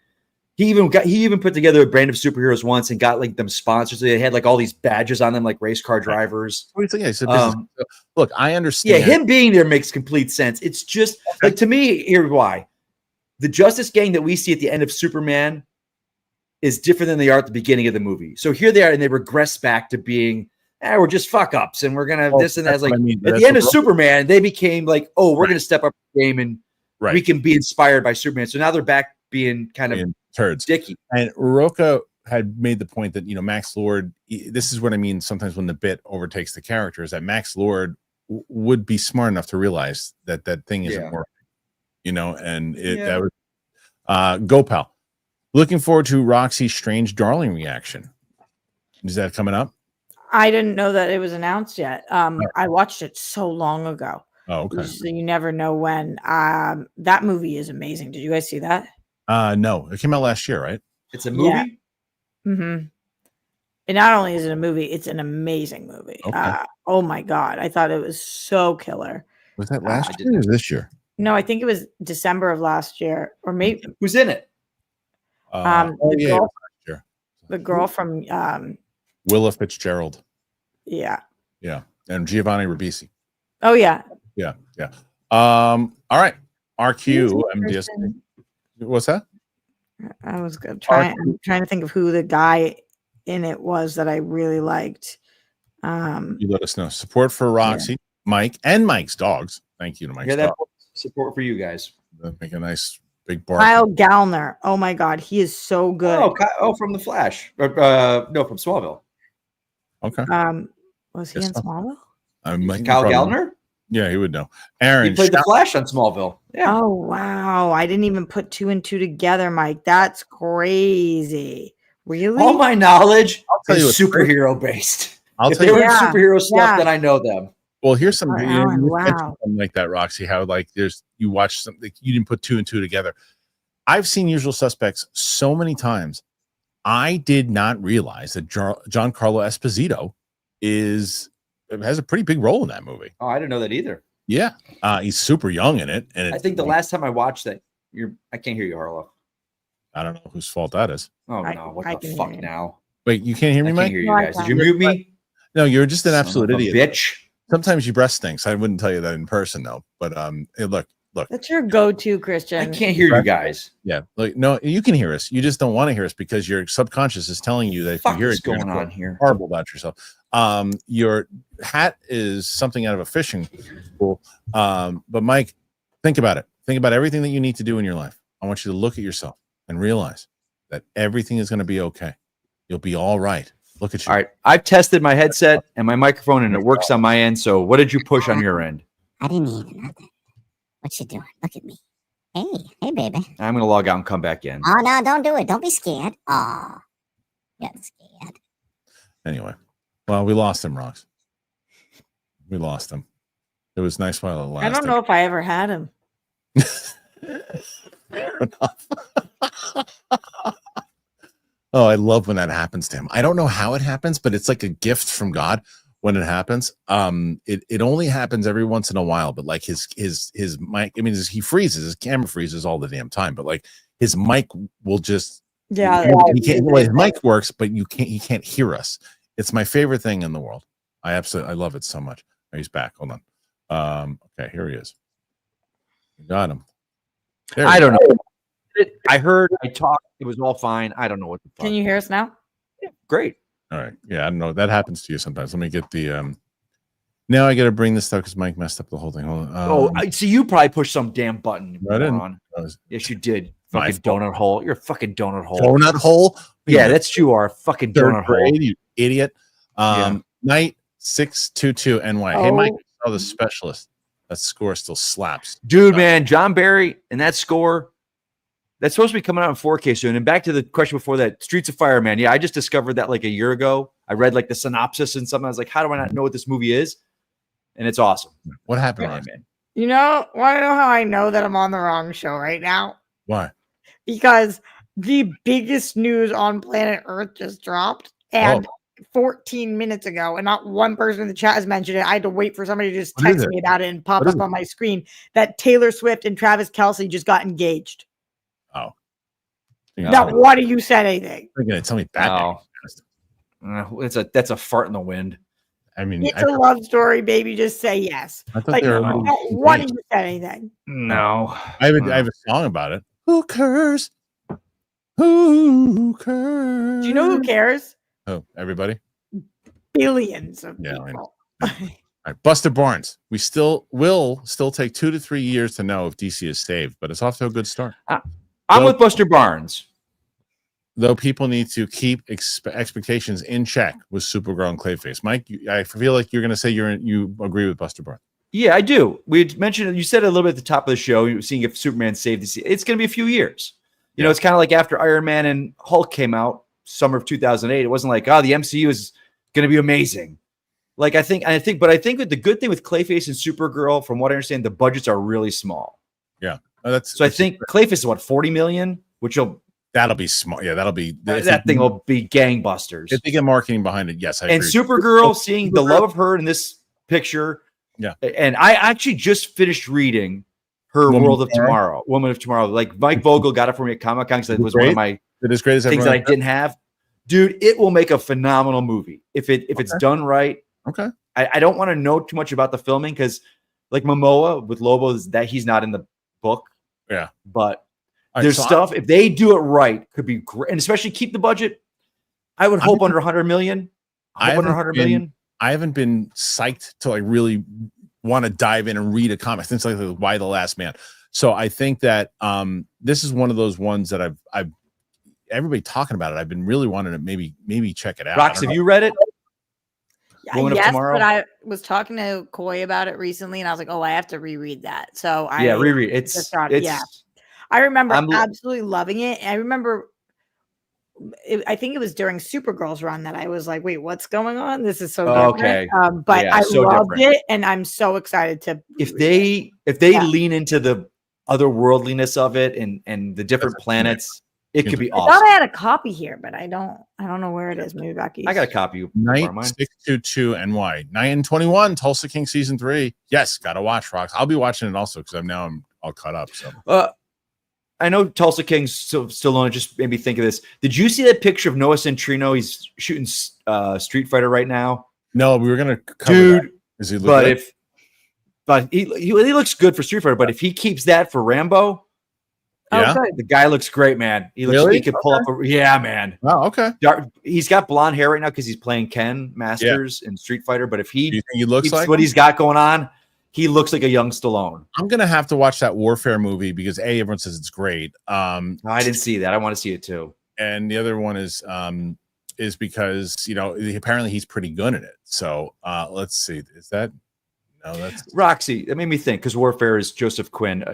He even put together a brand of superheroes once and got like them sponsors. They had like all these badges on them, like race car drivers. Look, I understand. Yeah, him being there makes complete sense. It's just like, to me, here's why. The Justice Gang that we see at the end of Superman is different than they are at the beginning of the movie. So here they are, and they regress back to being, we're just fuck ups, and we're gonna this and that. It's like at the end of Superman, they became like, we're gonna step up the game, and we can be inspired by Superman. So now they're back being kind of turds, dicky. And Roka had made the point that Max Lord. This is what I mean. Sometimes when the bit overtakes the character, is that Max Lord would be smart enough to realize that that thing isn't working. And that was go pal. Looking forward to Roxy's Strange Darling reaction. Is that coming up? I didn't know that it was announced yet. I watched it so long ago. Oh, okay. So you never know when. That movie is amazing. Did you guys see that? No, it came out last year, right? It's a movie. Yeah. Mm-hmm. And not only is it a movie, it's an amazing movie. Okay. Oh my god, I thought it was so killer. Was that last year or this year? No, I think it was December of last year, or maybe. Who's in it? The girl from Willa Fitzgerald. Yeah. Yeah, and Giovanni Ribisi. Oh yeah. Yeah. All right. RQ MDS. What's that? I was trying to think of who the guy in it was that I really liked. You let us know. Support for Roxy, Mike, and Mike's dogs. Thank you to Mike's dogs. Support for you guys. Make a nice big bark. Kyle Gallner. Oh my god, he is so good. Oh, from The Flash. No, from Smallville. Okay. Was he in Smallville? Kyle Gallner? Yeah, he would know. Aaron, he played The Flash on Smallville. Yeah. Oh wow, I didn't even put 2 and 2 together, Mike. That's crazy. Really? All my knowledge is superhero based. If they were superhero stuff, then I know them. Well, here's some wow. like that, Roxy. How you watch something, you didn't put 2 and 2 together. I've seen Usual Suspects so many times. I did not realize that Giancarlo Esposito has a pretty big role in that movie. Oh, I didn't know that either. Yeah, he's super young in it, and I think the last time I watched that, I can't hear you, Harloff. I don't know whose fault that is. Oh no! What the fuck now? Wait, you can't hear me, Mike? I can't hear you guys. Did you mute me? No, you're just an absolute idiot, bitch. Sometimes you breast stinks. I wouldn't tell you that in person, though. But hey, look. That's your go-to, Kristian. I can't hear you guys. Yeah, no, you can hear us. You just don't want to hear us because your subconscious is telling you that if you hear it, going on here, horrible about yourself. Your hat is something out of a fishing pool. But Mike, think about it. Think about everything that you need to do in your life. I want you to look at yourself and realize that everything is going to be okay. You'll be all right. Look at you. All right. I've tested my headset and my microphone, and it works on my end. So what did you push on your end? I didn't even nothing. What you doing? Look at me. Hey, baby. I'm going to log out and come back in. Oh, no, don't do it. Don't be scared. Oh, getting scared. Anyway, well, we lost him, Rox. We lost him. It was nice while it lasted. I don't know if I ever had him. Fair enough. Oh, I love when that happens to him. I don't know how it happens, but it's like a gift from God when it happens. It only happens every once in a while, but like his mic, I mean, he freezes, his camera freezes all the damn time, but like his mic will just he can't, well, his mic works, but he can't hear us. It's my favorite thing in the world. I love it so much. Oh, he's back. Hold on. Okay, here he is. You got him. I don't know. I heard, I talked, it was all fine. I don't know what the fuck. Can you hear us now? Yeah, great. All right. Yeah, I don't know. That happens to you sometimes. Let me get the now I gotta bring this stuff because Mike messed up the whole thing. Hold on. I see you probably pushed some damn button. I didn't. On. Yes, you did. Fucking donut hole. You're a fucking donut hole. Donut hole? Yeah, that's you are. Fucking donut hole. You idiot. Night 622 NY. Hey, Mike, I saw the specialist. That score still slaps. Dude, man, John Barry and that score. That's supposed to be coming out in 4K soon. And back to the question before that, Streets of Fire, man. Yeah, I just discovered that like a year ago. I read like the synopsis and something. I was like, how do I not know what this movie is? And it's awesome. What happened, man? You know, want to know how I know that I'm on the wrong show right now? Why? Because the biggest news on planet Earth just dropped. And 14 minutes ago, and not one person in the chat has mentioned it. I had to wait for somebody to just text me about it and pop up on my screen that Taylor Swift and Travis Kelce just got engaged. Oh. Now, what do you said anything? You're going to tell me that? That's a fart in the wind. I mean, it's a love story, baby. Just say yes. I thought they were what do you said anything? No. I have a song about it. Who cares? Who cares? Do you know who cares? Oh, everybody? Billions of people. All right, Buster Barnes. We will take 2 to 3 years to know if DC is saved, but it's off to a good start. I'm with Buster Barnes. though people need to keep expectations in check with Supergirl and Clayface. Mike, I feel like you're going to say you agree with Buster Brown. Yeah, I do. We mentioned, you said it a little bit at the top of the show, you were seeing if Superman saved the season. It's going to be a few years. You know, it's kind of like after Iron Man and Hulk came out, summer of 2008. It wasn't like, oh, the MCU is going to be amazing. Like, I think that the good thing with Clayface and Supergirl, from what I understand, the budgets are really small. Yeah. So I think Clayface is what, 40 million, that'll be small. Yeah, that'll be that thing will be gangbusters. If they get marketing behind it, yes. I and agree. Supergirl, seeing the love of her in this picture. Yeah. And I actually just finished reading her Woman of Tomorrow. Like Mike Vogel got it for me at Comic-Con because it was one of my things that I didn't have. Dude, it will make a phenomenal movie if it's done right. Okay. I don't want to know too much about the filming because, like Momoa with Lobo, that he's not in the book. Yeah. But there's stuff, if they do it right, could be great. And especially keep the budget. I would hope under 100 million. I haven't been psyched to like really want to dive in and read a comic since like Why the Last Man. So I think that this is one of those ones that I've everybody talking about it. I've been really wanting to maybe check it out. Rox, have you read it? Yes, but I was talking to Coy about it recently, and I was like, "Oh, I have to reread that." So reread. I remember absolutely loving it. I remember, I think it was during Supergirl's run that I was like, "Wait, what's going on? This is so different." Okay, but I loved it, and I'm so excited to. If they lean into the otherworldliness of it and the different planets. It could be awesome. I thought I had a copy here, but I don't know where it is. Maybe back east. I got a copy. Night 622 NY 9/21 Tulsa King season 3. Yes, gotta watch Rox. I'll be watching it also because I'm all caught up. So I know Tulsa King's still on. Just made me think of this. Did you see that picture of Noah Centrino? He's shooting Street Fighter right now. No, we were gonna cover that. Does he look good? But he looks good for Street Fighter. But if he keeps that for Rambo. Yeah, the guy looks great, man. He looks like he could pull up. Man. Oh, okay. He's got blonde hair right now because he's playing Ken Masters in Street Fighter. But if he looks like what he's got going on, he looks like a young Stallone. I'm gonna have to watch that Warfare movie because everyone says it's great. I didn't see that. I want to see it too. And the other one is because apparently he's pretty good at it. So let's see. Is that? No, that's Roxy. That made me think because Warfare is Joseph Quinn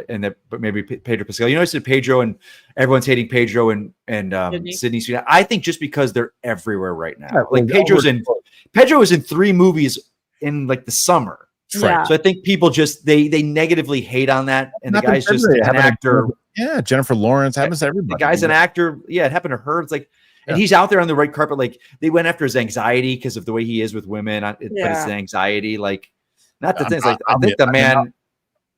but maybe Pedro Pascal. You know, I said Pedro and everyone's hating Pedro and Sydney Sweeney. I think just because they're everywhere right now. Like Pedro was in 3 movies in like the summer. Yeah. So I think people just they negatively hate on that, and the guy's just an actor. Yeah, Jennifer Lawrence happens to everybody. The guy's an actor. Yeah, it happened to her. It's like. And he's out there on the red carpet. Like they went after his anxiety because of the way he is with women. But it's an anxiety. Like not the things. Like I think the man.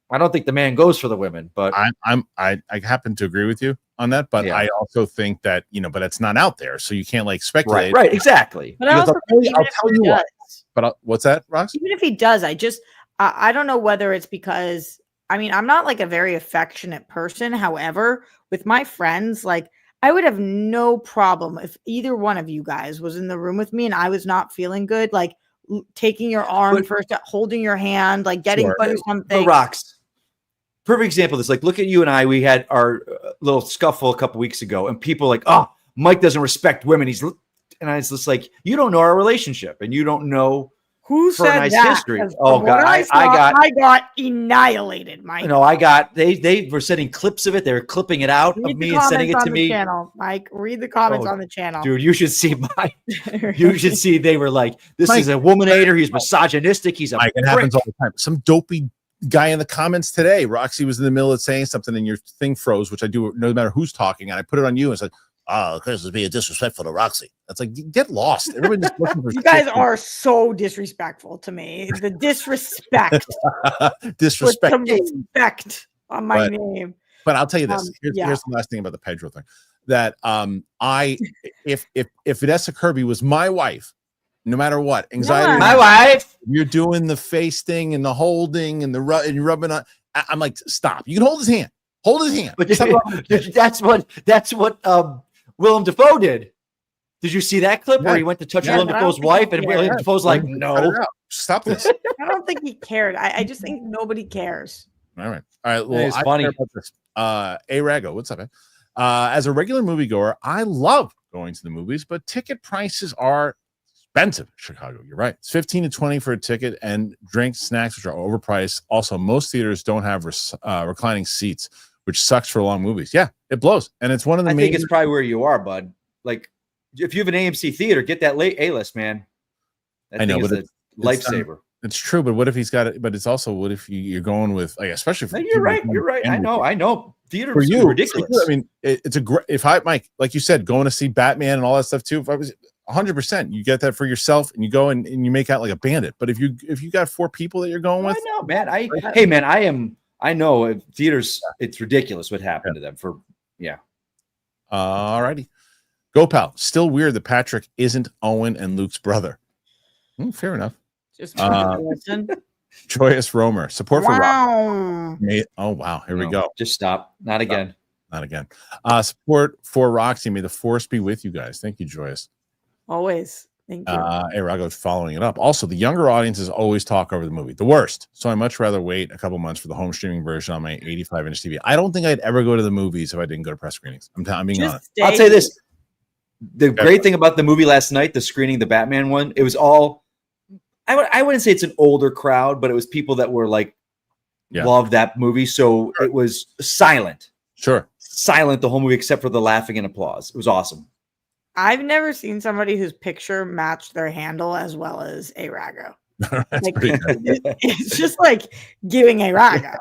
I don't think the man goes for the women. But I happen to agree with you on that. But I also think that but it's not out there, so you can't like speculate. Right. Exactly. But I'll tell you what. But what's that, Rox? Even if he does, I don't know whether it's because I'm not like a very affectionate person. However, with my friends, like. I would have no problem if either one of you guys was in the room with me and I was not feeling good, like taking your arm first, holding your hand, like getting through something. The Rocks. Perfect example of this. Like, look at you and I. We had our little scuffle a couple weeks ago, and people like, "Oh, Mike doesn't respect women." And I was just like, "You don't know our relationship, and you don't know who said that." History." Oh God, I got annihilated, Mike. No, they were sending clips of it. They were clipping it out of me and sending it to me. Channel, Mike, read the comments on the channel, dude. You should see you should see. They were like, "This is a woman-hater. He's misogynistic. He's a prick." It happens all the time. Some dopey guy in the comments today. Roxy was in the middle of saying something, and your thing froze, which I do no matter who's talking, and I put it on you and said. Oh, Chris is being disrespectful to Roxy. That's like, get lost. Everybody's looking for you guys are so disrespectful to me. The disrespect. Disrespect. Put some respect on my name. But I'll tell you this. Here's the last thing about the Pedro thing. That if Vanessa Kirby was my wife, no matter what, anxiety. My wife. You're doing the face thing and the holding and and you're rubbing on. I'm like, stop. You can hold his hand. Hold his hand. But that's what Willem Dafoe did. Did you see that clip where he went to touch Willem Dafoe's wife and Willem Dafoe's like, no. Stop this. I don't think he cared. I just think nobody cares. All right. Well, it's funny. About this. A Rago, what's up, man? As a regular moviegoer, I love going to the movies, but ticket prices are expensive in Chicago. You're right. It's 15 to 20 for a ticket, and drinks, snacks, which are overpriced. Also, most theaters don't have reclining seats, which sucks for long movies. Yeah, it blows. And it's one of the I think it's probably where you are, bud. Like, if you have an AMC theater, get that late A-list, man. That I know, thing but is a lifesaver. It's true, but what if he's got it? But it's also, what if you're going with, like, especially for You're right. I know. Theater for you, ridiculous. I mean, it's a great. If I, Mike, like you said, going to see Batman and all that stuff too. If I was 100%, you get that for yourself, and you go and you make out like a bandit. But if you got 4 people that you're going with, I know, man. Hey, man, I know theaters. It's ridiculous what happened to them. All righty, go pal. Still weird that Patrick isn't Owen and Luke's brother. Fair enough. Just Joyous Romer. Support for wow. Oh, wow. Here we go. Just stop. Not again. Not again. Support for Roxy. May the force be with you guys. Thank you, Joyous. Always. Thank you. Arago's following it up. Also, the younger audiences always talk over the movie. The worst. So I much rather wait a couple months for the home streaming version on my 85-inch TV. I don't think I'd ever go to the movies if I didn't go to press screenings. I'm being honest. I'll tell you this. The great thing about the movie last night, the screening, the Batman one, it was all, I wouldn't say it's an older crowd, but it was people that were like, love that movie. So it was silent. Sure. Silent the whole movie except for the laughing and applause. It was awesome. I've never seen somebody whose picture matched their handle as well as Arago. It's just like giving Arago.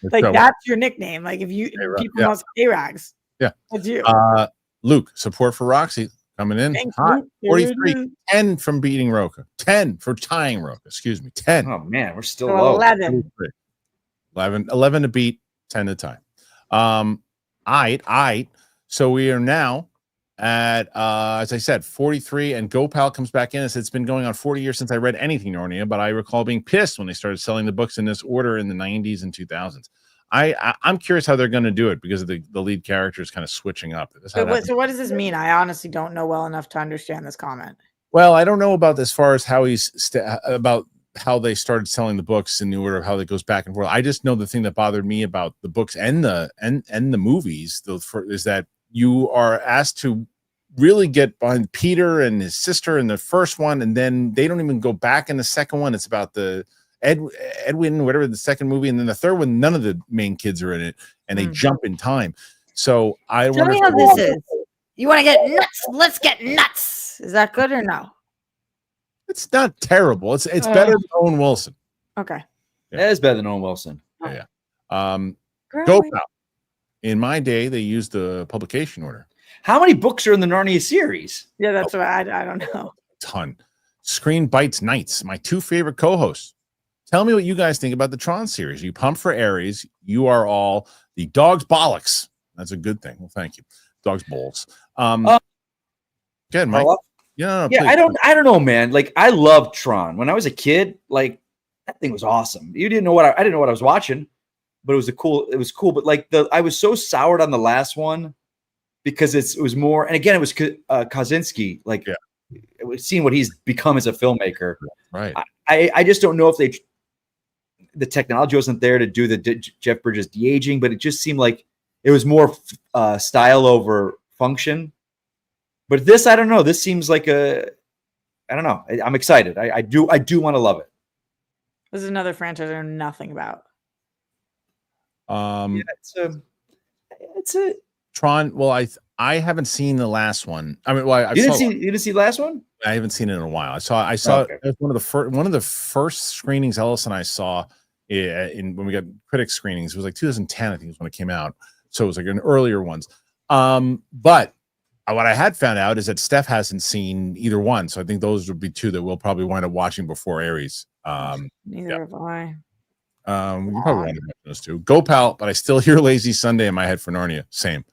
That's your nickname. Like if you people want Arags. Yeah. That's you. Luke, support for Roxy coming in. Hot. 43, 10 from beating Roka. 10 for tying Roka. Excuse me. 10. Oh man, we're still low. 11. 11 to beat, 10 to tie. So we are now at as I said, 43, and Gopal comes back in and says it's been going on 40 years since I read anything Narnia, but I recall being pissed when they started selling the books in this order in the 90s and 2000s. I'm curious how they're going to do it because of the lead characters kind of switching up. So what does this mean? I honestly don't know well enough to understand this comment. Well, I don't know about as far as how about how they started selling the books in the order of how that goes back and forth. I just know the thing that bothered me about the books and the movies is that you are asked to really get behind Peter and his sister in the first one, and then they don't even go back in the second one. It's about the Edwin, whatever, the second movie, and then the third one, none of the main kids are in it, and they jump in time. So I tell me how this is. You want to get nuts? Let's get nuts. Is that good or no? It's not terrible. It's better than Owen Wilson. Okay, that is better than Owen Wilson. Yeah. Go pal. In my day, they used the publication order. How many books are in the Narnia series? Yeah, that's what I don't know. A ton. Screen Bites Nights, my 2 favorite co-hosts. Tell me what you guys think about the Tron series. You pump for Ares. You are all the dog's bollocks. That's a good thing. Well, thank you. Dog's balls. Good, Mike. Yeah, I don't know, man. Like, I love Tron. When I was a kid, like, that thing was awesome. I didn't know what I was watching, but it was cool. But like I was so soured on the last one because it was more, and again, it was Kaczynski. Like, seeing what he's become as a filmmaker. Right. I just don't know if the technology wasn't there to do the Jeff Bridges de-aging, but it just seemed like it was more style over function. But this, I don't know. This seems like I don't know. I'm excited. I do want to love it. This is another franchise I know nothing about. It's a Tron. Well, I haven't seen the last one. I mean, well, you didn't see the last one? I haven't seen it in a while. I saw it was one of the first screenings Ellis and I saw when we got critic screenings. It was like 2010, I think, was when it came out. So it was like an earlier ones. But what I had found out is that Steph hasn't seen either one. So I think those would be 2 that we'll probably wind up watching before Aries. Neither have I. We probably wind up watching those 2. Go pal, but I still hear Lazy Sunday in my head for Narnia. Same.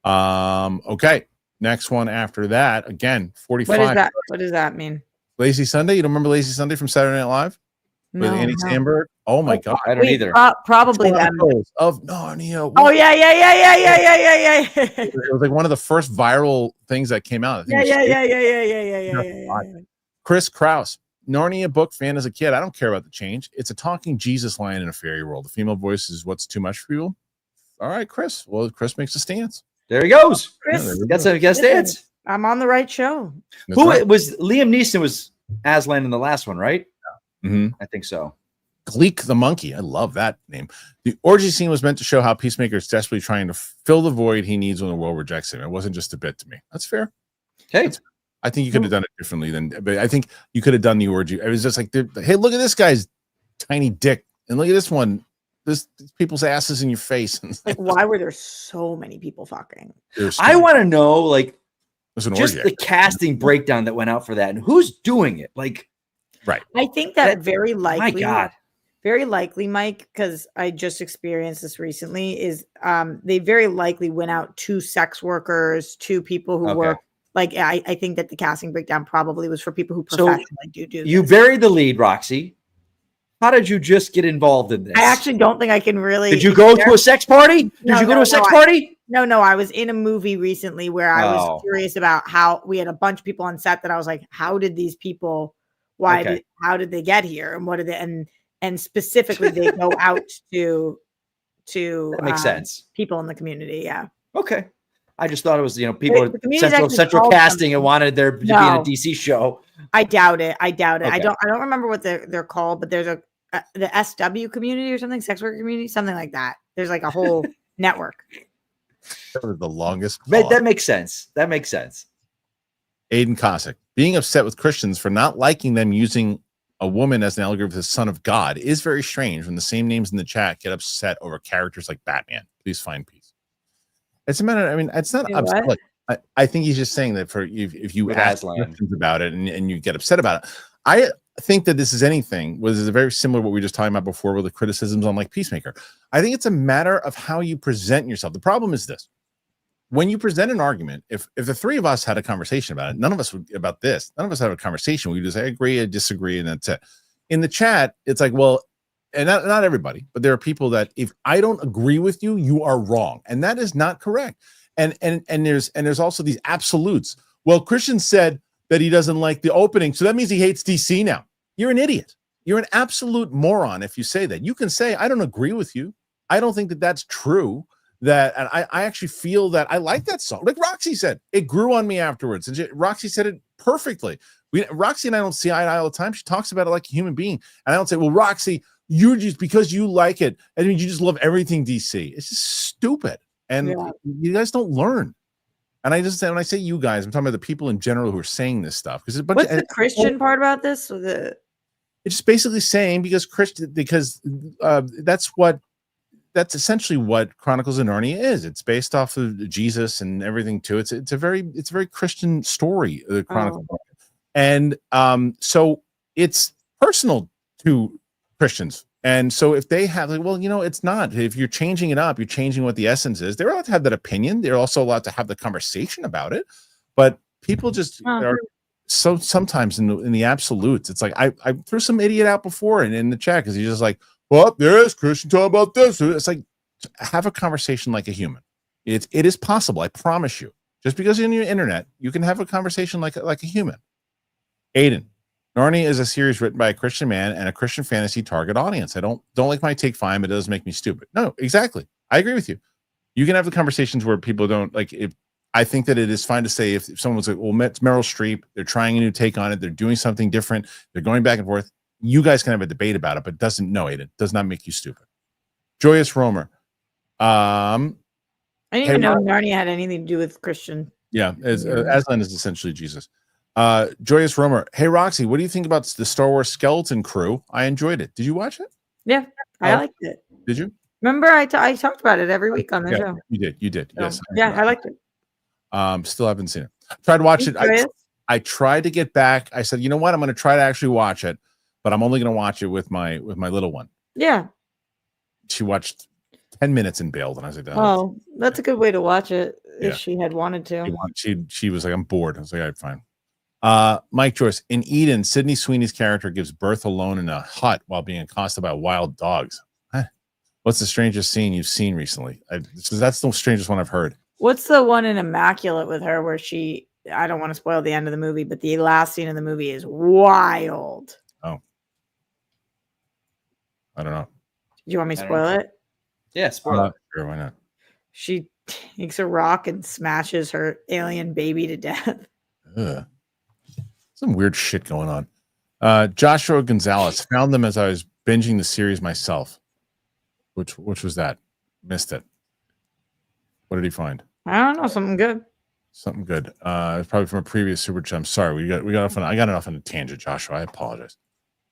Okay. Next one after that, again, 45. What does that mean? Lazy Sunday? You don't remember Lazy Sunday from Saturday Night Live? With Andy Samberg? Oh my God. I don't either. Probably them. Of Narnia. Oh, yeah. It was like one of the first viral things that came out. Yeah. Chris Krause. Narnia book fan as a kid. I don't care about the change. It's a talking Jesus lion in a fairy world. The female voice is what's too much for you. All right, Chris. Well, Chris makes a stance. There he goes. Chris, there we That's go. a guest dance. I'm on the right show. That's Who right. was Liam Neeson was Aslan in the last one, right? Mhm. I think so. Gleek the monkey. I love that name. The orgy scene was meant to show how Peacemaker is desperately trying to fill the void he needs when the world rejects him. It wasn't just a bit to me. That's fair. Okay. I think you could have done it differently but I think you could have done the orgy. It was just like, hey, look at this guy's tiny dick, and look at this one. These people's asses in your face. Like, why were there so many people fucking? I want to know, like, an just orgy. the casting breakdown that went out for that, and who's doing it. Like, right. I think that very likely. My God. Very likely, Mike, because I just experienced this recently, is they very likely went out to sex workers, to people who work. Like, I think that the casting breakdown probably was for people who professionally do you this. buried the lead, Roxy. How did you just get involved in this? I actually don't think I can really. Did you go to a sex party? Did you go to a sex party? No. I was in a movie recently where I was curious about how we had a bunch of people on set that I was like, how did these people, how did they get here? And what did they, and specifically they go out to that makes sense. People in the community. Yeah. Okay. I just thought it was, people The central casting and wanted there to be in a DC show. I doubt it. Okay. I don't remember what they're called, but there's the SW community or something, sex worker community, something like that. There's like a whole network. For the longest. That makes sense. Aiden Cossack, being upset with Christians for not liking them using a woman as an allegory of the Son of God is very strange when the same names in the chat get upset over characters like Batman. Please find peace. It's a matter. I mean, it's not upset. Like, I think he's just saying that for if you ask questions about it and you get upset about it. I think that this is anything was very similar to what we were just talking about before with the criticisms on like Peacemaker. I think it's a matter of how you present yourself. The problem is this. When you present an argument, if the three of us had a conversation about it, none of us would have a conversation. We just say, I agree, I disagree, and that's it. In the chat, it's like, well, and not everybody, but there are people that if I don't agree with you, you are wrong, and that is not correct. And there's also these absolutes. Well, Christian said that he doesn't like the opening, so that means he hates DC now. You're an idiot. You're an absolute moron if you say that. You can say, I don't agree with you. I don't think that that's true. And I actually feel that I like that song. Like Roxy said, it grew on me afterwards. And Roxy said it perfectly. Roxy and I don't see eye to eye all the time. She talks about it like a human being. And I don't say, well, Roxy, you just because you like it, I mean, you just love everything DC. It's just stupid. And you guys don't learn. And I just say, when I say you guys, I'm talking about the people in general who are saying this stuff. Because what's the Christian part about this? It's just basically saying because that's essentially what Chronicles of Narnia is. It's based off of Jesus and everything too. It's a very Christian story, the Chronicles. And so it's personal to Christians. And so if they have like, well, it's not. If you're changing it up, you're changing what the essence is. They're allowed to have that opinion. They're also allowed to have the conversation about it. But people just are so sometimes in the absolutes. It's like I threw some idiot out before and in the chat because he's just like, well, there is Christian talk about this. It's like have a conversation like a human. It is possible. I promise you. Just because you're on your internet, you can have a conversation like a human. Aiden, Narnia is a series written by a Christian man and a Christian fantasy target audience. I don't like my take fine, but it does make me stupid. No, exactly. I agree with you. You can have the conversations where people don't like it. I think that it is fine to say if someone's like, well, it's Meryl Streep, they're trying a new take on it, they're doing something different, they're going back and forth. You guys can have a debate about it, but it does not make you stupid. Joyous Romer. I didn't even know Narnia had anything to do with Christian. Yeah, Aslan is essentially Jesus. Joyous Romer. Hey, Roxy, what do you think about the Star Wars Skeleton Crew? I enjoyed it. Did you watch it? Yeah, I liked it. Did you? Remember, I talked about it every week on the show. You did. So, yes. Yeah, I liked it. Still haven't seen it. Tried to watch it. I tried to get back. I said, you know what? I'm going to try to actually watch it, but I'm only going to watch it with my little one. Yeah. She watched 10 minutes and bailed, and I was like, "Oh, that's a good way to watch it if she had wanted to." She was like, "I'm bored." I was like, "All right, fine." Mike Joyce, in Eden, Sydney Sweeney's character gives birth alone in a hut while being accosted by wild dogs. What's the strangest scene you've seen recently? That's the strangest one I've heard. What's the one in Immaculate with her where I don't want to spoil the end of the movie, but the last scene of the movie is wild. Oh. I don't know. Do you want me to spoil it? Yeah, spoil it. Sure, why not? She takes a rock and smashes her alien baby to death. Ugh. Some weird shit going on. Joshua Gonzalez found them as I was binging the series myself. Which was that? Missed it. What did he find? I don't know, something good. Something good. It's probably from a previous super chat. I'm sorry. We got off on I got off on a tangent, Joshua. I apologize.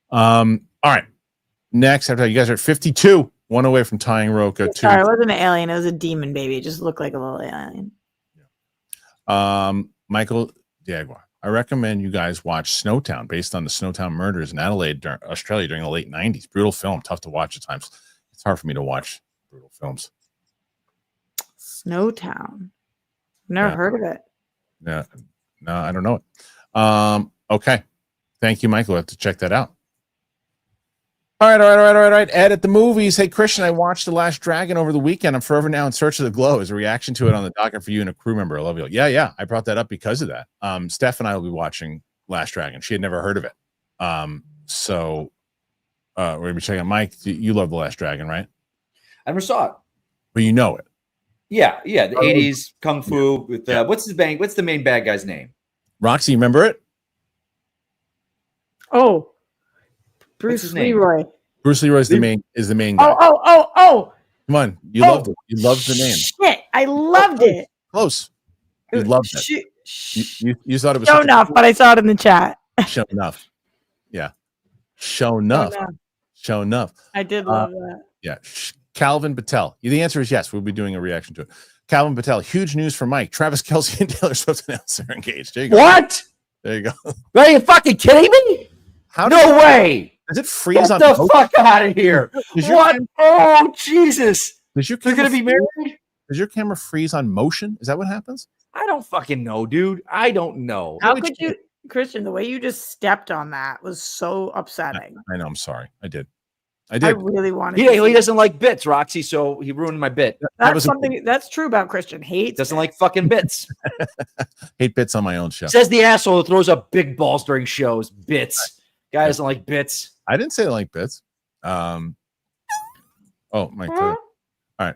All right. Next, after you guys are at 52, one away from tying Roka. Sorry, it wasn't an alien. It was a demon baby. It just looked like a little alien. Michael Diagua. I recommend you guys watch Snowtown, based on the Snowtown murders in Adelaide, Australia, during the late 90s. Brutal film, tough to watch at times. It's hard for me to watch brutal films. Snowtown. Never heard of it. Yeah, no, I don't know it. Okay, thank you, Michael. I have to check that out. All right. Ed at the movies. Hey, Kristian, I watched The Last Dragon over the weekend. I'm forever now in search of the glow. As a reaction to it on the docket for you and a crew member. I love you. Yeah. I brought that up because of that. Steph and I will be watching Last Dragon. She had never heard of it. So we're gonna be checking out. Mike, you love The Last Dragon, right? I never saw it. But you know it. Yeah. The 80s kung fu with what's the main bad guy's name? Roxy, remember it? Oh, Bruce Leroy. Bruce Leroy is the main guy. Oh. Come on. You loved it. You loved the name. Shit. I loved it. Close. You loved it. You thought it was show enough, but I saw it in the chat. Show enough. Yeah. Show enough. I did love that. Yeah. Calvin Patel. The answer is yes. We'll be doing a reaction to it. Calvin Patel. Huge news for Mike. Travis Kelce and Taylor Swift announced they're engaged. There you go. What? There you go. Are you fucking kidding me? No way. Does it freeze Get on the fuck out of here? What? Oh, Jesus. They're going to be married? Does your camera freeze on motion? Is that what happens? I don't fucking know, dude. I don't know. How could you, Kristian, the way you just stepped on that was so upsetting. I know. I'm sorry. I did. I really wanted he doesn't like bits, Roxy, so he ruined my bit. That's true about Kristian. Doesn't like fucking bits. Hate bits on my own show. Says the asshole who throws up big balls during shows. Bits. Guy doesn't like bits. I didn't say I like bits. Oh my god. All right.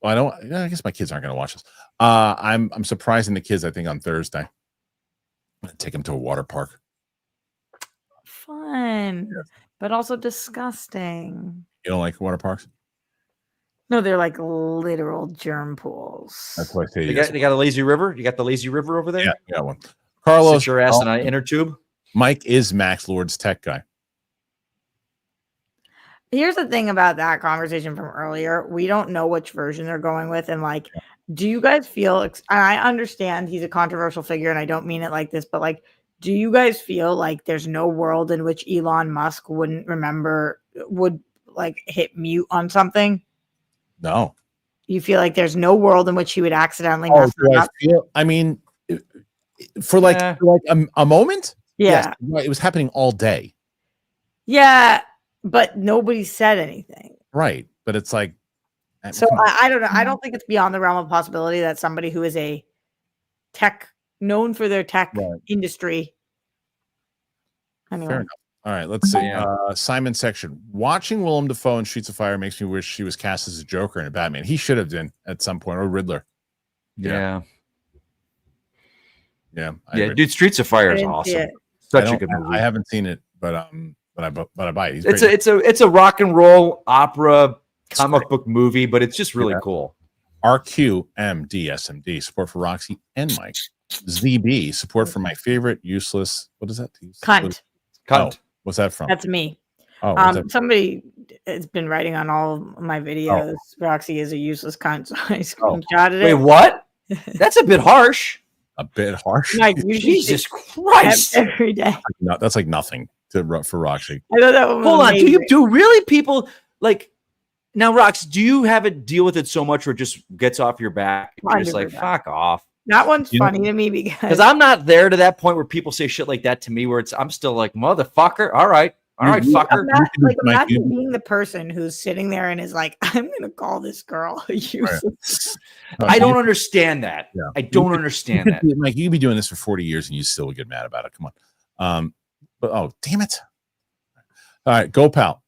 I don't. I guess my kids aren't going to watch this. I'm surprising the kids. I think on Thursday, I'm going to take them to a water park. Fun, but also disgusting. You don't like water parks? No, they're like literal germ pools. That's why I say they got a lazy river. You got the lazy river over there. Yeah, we got one. Carlos, sit your ass in an inner tube. Mike is Max Lord's tech guy. Here's the thing about that conversation from earlier. We don't know which version they're going with. And like, do you guys feel, I understand he's a controversial figure and I don't mean it like this, but like, do you guys feel like there's no world in which Elon Musk would like hit mute on something? No. You feel like there's no world in which he would accidentally mess it up? I mean, for like a moment? Yeah. Yes, it was happening all day. Yeah. But nobody said anything. Right. But it's like. So I don't know. I don't think it's beyond the realm of possibility that somebody who is a tech, known for their tech industry. Anyway. Fair enough. All right. Let's see. Simon section. Watching Willem Dafoe in Streets of Fire makes me wish he was cast as a Joker in a Batman. He should have been at some point, or Riddler. Yeah. Dude, Streets of Fire is awesome. Such a good movie. I haven't seen it, but I buy it. It's a rock and roll opera comic book movie, but it's just really cool. RQMDSMD support for Roxy and Mike. ZB support for my favorite useless. What is that? Cunt. Oh, what's that from? That's me. Oh, somebody has been writing on all of my videos. Roxy is a useless cunt, so I screenshotted it. Wait, what? That's a bit harsh. A bit harsh. Like, Jesus Christ! Every day. No, that's like nothing for Roxy. I know that one. Hold on. Do really people like now, Rox? Do you have it deal with it so much where it just gets off your back? You're just like, fuck off. That one's funny to me because I'm not there to that point where people say shit like that to me. Where I'm still like, motherfucker. All right, fucker. Imagine being the person who's sitting there and is like, I'm gonna call this girl useless. I don't understand that. Yeah. I don't understand that. Like, you could be doing this for 40 years and you still would get mad about it. Come on. But damn it. All right, go pal.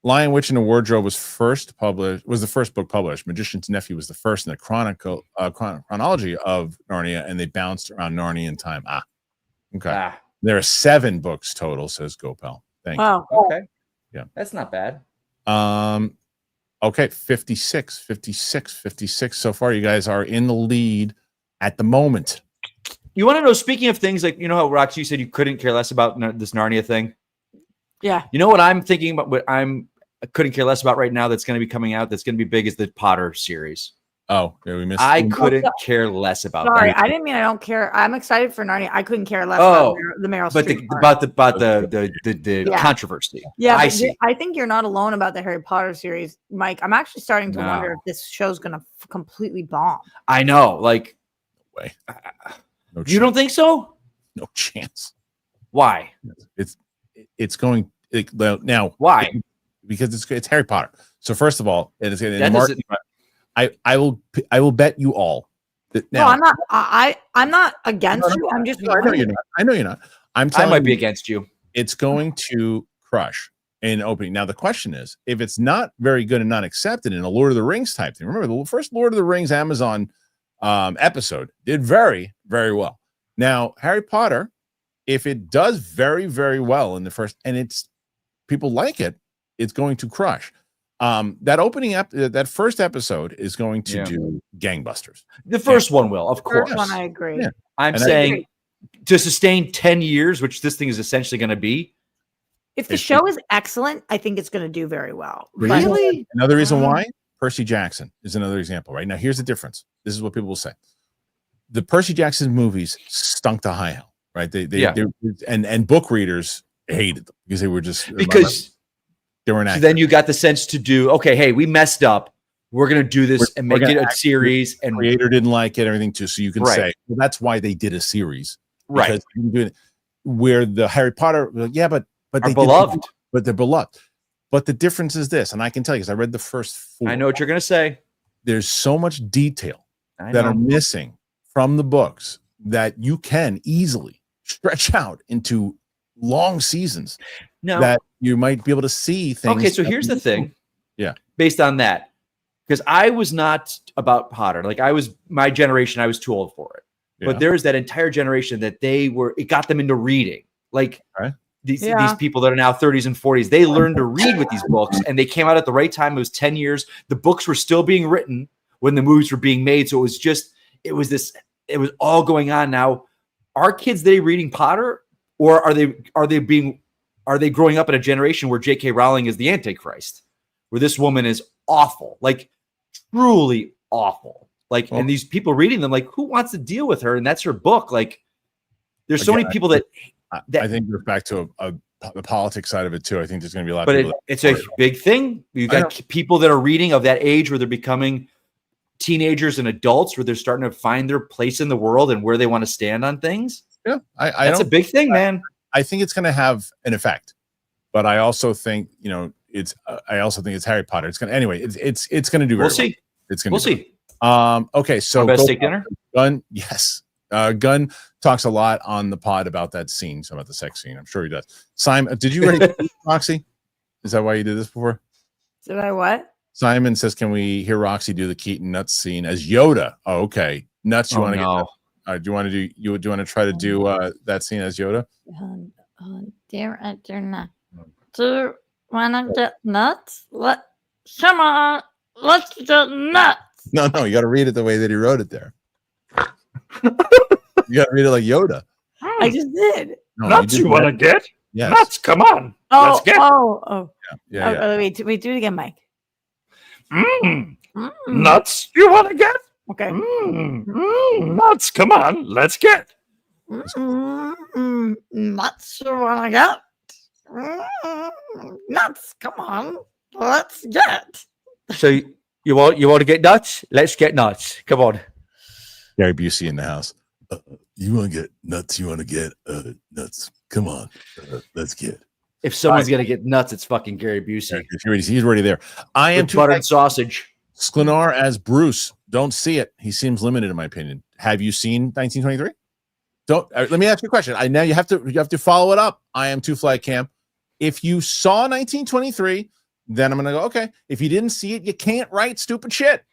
Lion, Witch, and the Wardrobe was the first book published. Magician's Nephew was the first in the chronology of Narnia, and they bounced around Narnia in time. Okay. There are 7 books total, says Gopal. Thank you. Okay. Yeah. That's not bad. Okay, 56. So far, you guys are in the lead at the moment. You want to know, speaking of things like, you know how Roxy, you said you couldn't care less about this Narnia thing? Yeah. You know what I'm thinking about, what I couldn't care less about right now that's going to be coming out, that's going to be big, is the Potter series. Oh, yeah, we missed. I couldn't care less about that. Sorry, I didn't mean I don't care. I'm excited for Narnia. I couldn't care less about the Meryl Streep part. About the controversy. Yeah, I see. I think you're not alone about the Harry Potter series, Mike. I'm actually starting to wonder if this show's going to completely bomb. I know, like, no way. You don't think so? No chance. Why? It's going now. Why? Because it's Harry Potter. So first of all, it is I will bet you all that now. No, I'm not. I'm not against you. I'm just. I know you're not. I know you're not. I might be against you. It's going to crush in opening. Now the question is, if it's not very good and not accepted in a Lord of the Rings type thing. Remember, the first Lord of the Rings Amazon episode did very, very well. Now Harry Potter, if it does very, very well in the first, and it's people like it, it's going to crush. That opening up, that first episode is going to do gangbusters. The first one will, of course. First one, I agree. Yeah. I'm saying to sustain 10 years, which this thing is essentially going to be. If the show is excellent, I think it's going to do very well. Really? Another reason why Percy Jackson is another example. Right now, here's the difference. This is what people will say: the Percy Jackson movies stunk to high hell. Right? They and book readers hated them because they were just they were so then you got the sense to do, okay, hey, we messed up. We're going to do this and make it a series. And the creator didn't like it, everything too. So you can say, well, that's why they did a series. Right. Where the Harry Potter, but they're beloved. But they're beloved. But the difference is this, and I can tell you because I read the first 4. I know what you're going to say. There's so much detail that are missing from the books that you can easily stretch out into long seasons. That you might be able to see things. Okay, so here's the thing. Yeah. Based on that, because I was not about Potter. Like my generation, I was too old for it. Yeah. But there's that entire generation that it got them into reading. Like these people that are now 30s and 40s, they learned to read with these books, and they came out at the right time. It was 10 years. The books were still being written when the movies were being made. So it was all going on. Now, are kids they reading Potter, or are they growing up in a generation where J.K. Rowling is the Antichrist, where this woman is awful, like truly awful, like, and these people reading them, like, who wants to deal with her? And that's her book. Like, there's so many people that I think we're back to the politics side of it too. I think there's going to be a lot. But it's a big thing. You got people that are reading of that age where they're becoming teenagers and adults, where they're starting to find their place in the world and where they want to stand on things. Yeah, that's a big thing, man. I think it's going to have an effect, but I also think I also think it's Harry Potter. It's going to anyway. It's going to do. We'll see. It's going. We'll see. Okay, so best steak dinner. Gunn, yes. Gunn talks a lot on the pod about that scene, about the sex scene. I'm sure he does. Simon, did you already Roxy? Is that why you did this before? Did I what? Simon says, "Can we hear Roxy do the Keaton nuts scene as Yoda?" Oh, okay. Nuts. You want to get? Do you want to do? Do you want to try to do that scene as Yoda? Dear Internet, do you want to get nuts? Come on, let's get nuts. No, you got to read it the way that he wrote it there. You got to read it like Yoda. I just did. No, nuts you want to get? Yes. Nuts, come on. Let's get. Yeah. Wait, do it again, Mike. Nuts you want to get? Okay. Nuts, come on, let's get. Nuts you want to get? Nuts, come on, let's get. So you want to get nuts? Let's get nuts. Come on. Gary Busey in the house. You want to get nuts? You want to get nuts? Come on, let's get. If someone's gonna get nuts, it's fucking Gary Busey. He's already there. I am buttered sausage. Sklenar as Bruce. Don't see it. He seems limited, in my opinion. Have you seen 1923? Don't. Let me ask you a question. Now you have to follow it up. I am Two Flag Camp. If you saw 1923, then I'm gonna go, okay. If you didn't see it, you can't write stupid shit.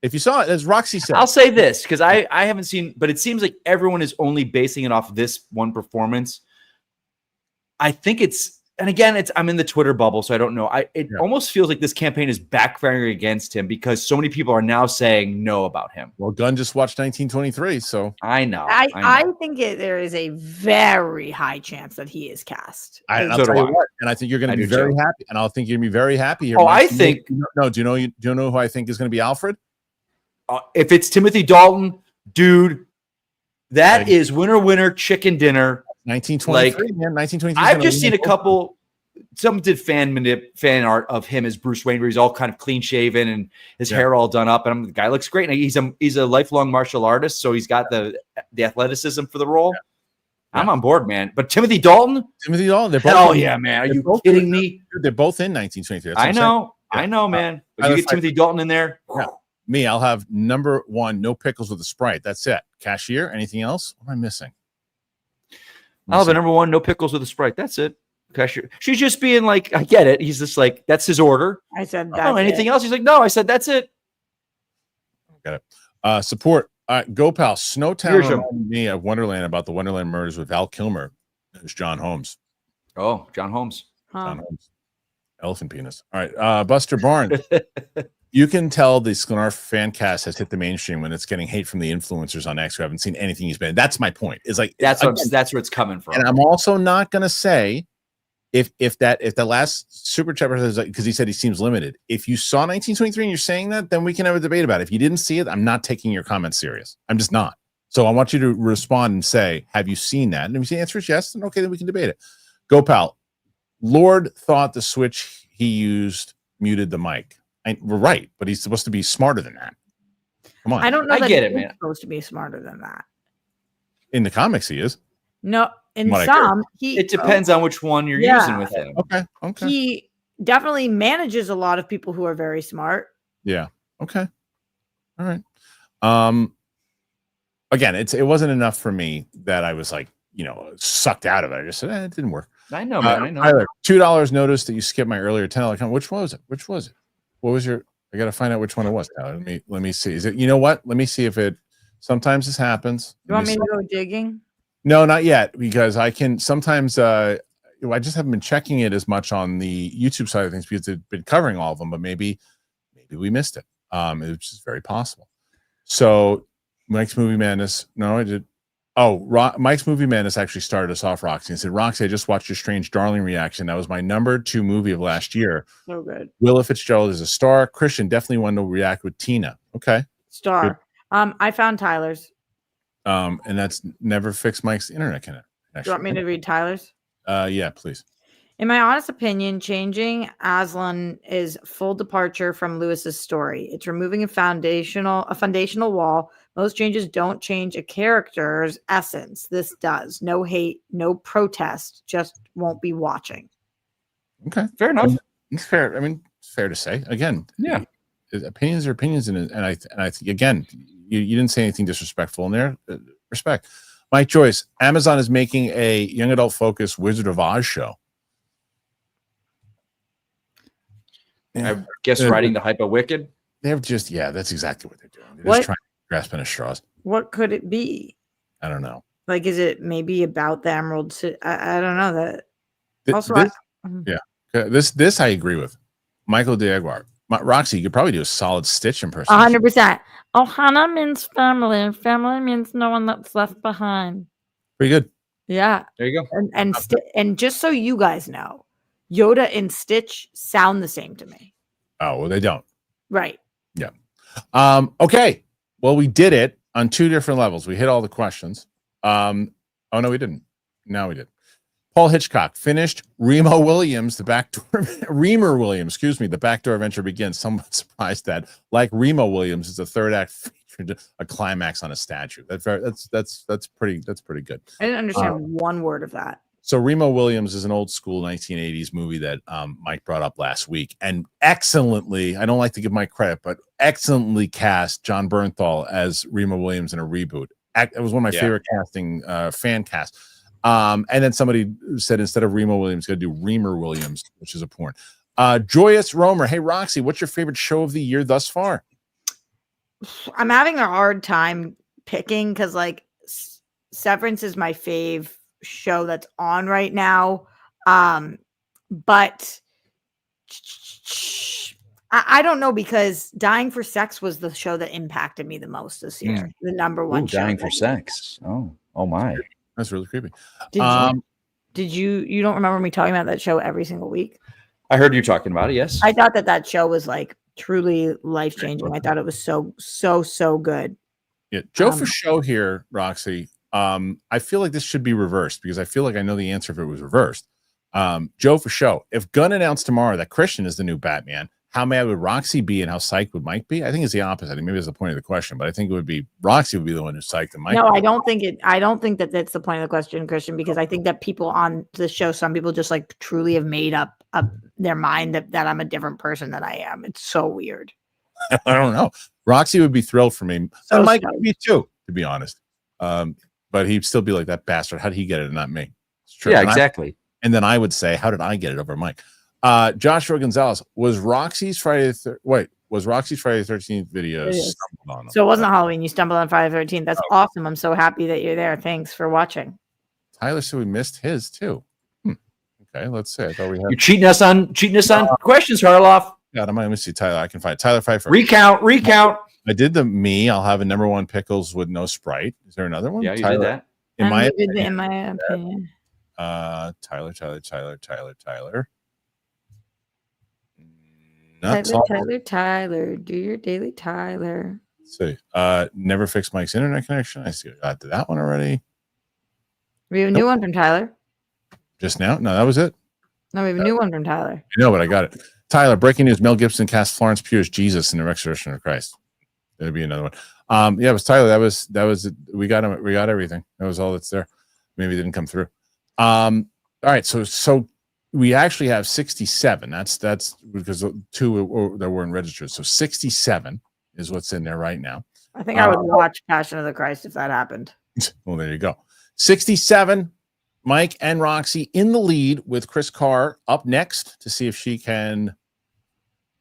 If you saw it, as Roxy said, I'll say this because I haven't seen, but it seems like everyone is only basing it off this one performance. I think it's, and again, I'm in the Twitter bubble, so I don't know. It almost feels like this campaign is backfiring against him because so many people are now saying no about him. Well, Gunn just watched 1923, so I know. I think there is a very high chance that he is cast. I'll tell you what, and I think you're going to be very happy, and I think you're going to be very happy here. Oh, I think no. Do you know who I think is going to be Alfred? If it's Timothy Dalton, dude, that is winner chicken dinner. 1923, man. 1923. I've just seen a couple. Some did fan art of him as Bruce Wayne, where he's all kind of clean shaven and his hair all done up, and the guy looks great. And he's a lifelong martial artist, so he's got the athleticism for the role. Yeah. I'm on board, man. But Timothy Dalton, they're both. Hell yeah, man! Are you kidding me? They're both in 1923. I know, man. But you get Timothy Dalton in there. Yeah. Me, I'll have number 1, no pickles with a Sprite. That's it. Cashier. Anything else? What am I missing? I'll have a number 1, no pickles with a Sprite. That's it. Cashier. She's just being like, I get it. He's just like, that's his order. I said that. Oh, anything else? He's like, no. I said that's it. Got it. Support. Go pal. Snowtown reminded me of Wonderland about the Wonderland murders with Val Kilmer. It was John Holmes. Oh, John Holmes. John Holmes. Elephant penis. All right. Buster Barnes. You can tell the Sklarf fan cast has hit the mainstream when it's getting hate from the influencers on X who haven't seen anything he's been in. That's my point. It's like that's where it's coming from. And I'm also not gonna say if the last super chat because he said he seems limited. If you saw 1923 and you're saying that, then we can have a debate about it. If you didn't see it, I'm not taking your comments serious. I'm just not. So I want you to respond and say, have you seen that? And if the answer is yes, then okay, then we can debate it. Go pal. Lord thought the switch he used muted the mic. We're right, but he's supposed to be smarter than that. Come on. I don't know. I get it, man. Supposed to be smarter than that. In the comics, he is. No, in some, it depends on which one you're using with him. Okay. He definitely manages a lot of people who are very smart. Yeah. Okay. All right. Again, it wasn't enough for me that I was like, sucked out of it. I just said it didn't work. I know, man. I know. Tyler, $2 notice that you skipped my earlier $10 comment. Which was it? What was your? I got to find out which one it was. Tyler. Let me see. Is it? You know what? Let me see if it. Sometimes this happens. You want me to go digging? No, not yet, because I can sometimes. I just haven't been checking it as much on the YouTube side of things because they've been covering all of them. But maybe we missed it. It's just very possible. So Mike's Movie Madness. No, I did. Oh, Mike's Movie Madness actually started us off, Roxy, and said, Roxy, I just watched your Strange Darling reaction. That was my number 2 movie of last year. So good. Willa Fitzgerald is a star. Kristian definitely wanted to react with Tina. Okay. Star. Good. I found Tyler's. And that's never fixed Mike's internet connection. Do you want me to read Tyler's? Yeah, please. In my honest opinion, changing Aslan is full departure from Lewis's story. It's removing a foundational wall. Most changes don't change a character's essence. This does. No hate, no protest. Just won't be watching. Okay, fair enough. It's fair. I mean, it's fair to say. Again, yeah, opinions are opinions, and I think again, you didn't say anything disrespectful in there. Respect. Mike Joyce. Amazon is making a young adult focused Wizard of Oz show. I guess riding the hype of Wicked. They're just that's exactly what they're doing. They're just trying to grasp at straws. What could it be? I don't know. Like, is it maybe about the Emerald City? I don't know that. This I agree with. Michael Diaguar. Roxy, you could probably do a solid Stitch impersonation. 100%. Ohana means family, and family means no one that's left behind. Pretty good. Yeah. There you go. And just so you guys know, Yoda and Stitch sound the same to me. Oh, well, they don't. Right. Yeah. Okay. Well, we did it on 2 different levels. We hit all the questions. Oh, no, we didn't. Now we did. Paul Hitchcock finished Reamer Williams, the Backdoor Adventure Begins. Somewhat surprised that, like Remo Williams, is the third act featured a climax on a statue. That's pretty good. I didn't understand one word of that. So Remo Williams is an old school 1980s movie that Mike brought up last week, and excellently, I don't like to give Mike credit, but excellently cast John Bernthal as Remo Williams in a reboot. It was one of my favorite casting fan casts. And then somebody said instead of Remo Williams, got to do Reamer Williams, which is a porn. Joyous Romer. Hey, Roxy, what's your favorite show of the year thus far? I'm having a hard time picking because like Severance is my fave show that's on right now. But I don't know, because Dying for Sex was the show that impacted me the most this year. The number one show. Dying for Sex. Oh my. That's really creepy. Did you don't remember me talking about that show every single week? I heard you talking about it. Yes. I thought that show was like truly life changing. I thought it was so good. Yeah, Joe for show here, Roxy. I feel like this should be reversed because I feel like I know the answer if it was reversed. Joe for show. If Gunn announced tomorrow that Kristian is the new Batman, how mad would Roxy be and how psyched would Mike be? I think it's the opposite. Maybe that's the point of the question, but I think it would be Roxy would be the one who's psyched and Mike. No, I don't think that that's the point of the question, Kristian, because I think that people on the show, some people just like truly have made up their mind that I'm a different person than I am. It's so weird. I don't know. Roxy would be thrilled for me. So and Mike would be too, to be honest. But he'd still be like, that bastard. How did he get it and not me? It's true. Yeah, and exactly. And then I would say, how did I get it over Mike? Joshua Gonzalez, was Roxy's Friday the 13th video stumbled on? So it wasn't Halloween. You stumbled on Friday the 13th. That's awesome. I'm so happy that you're there. Thanks for watching. Tyler said we missed his too. Okay, let's see. I thought we had. You're cheating us on questions, Harloff. God, I might miss you, Tyler. I can find Tyler Pfeiffer. Recount. I did the me. I'll have a number one pickles with no Sprite. Is there another one? Yeah, you Tyler, did that. In my opinion. Tyler. Tyler, do your daily Tyler. Let's see. Never fixed Mike's internet connection. I see. I got to that one already. We have a new one from Tyler. Just now? No, that was it. No, we have a new one from Tyler. No, but I got it. Tyler, breaking news: Mel Gibson cast Florence Pugh as Jesus in the Resurrection of Christ. There'll be another one. Yeah, it was Tyler. That was it. We got him. We got everything. That was all that's there. Maybe it didn't come through. All right. So we actually have 67. That's because two that weren't registered. So 67 is what's in there right now. I think I would watch Passion of the Christ if that happened. Well, there you go. 67. Mike and Roxy in the lead with Chris Carr up next to see if she can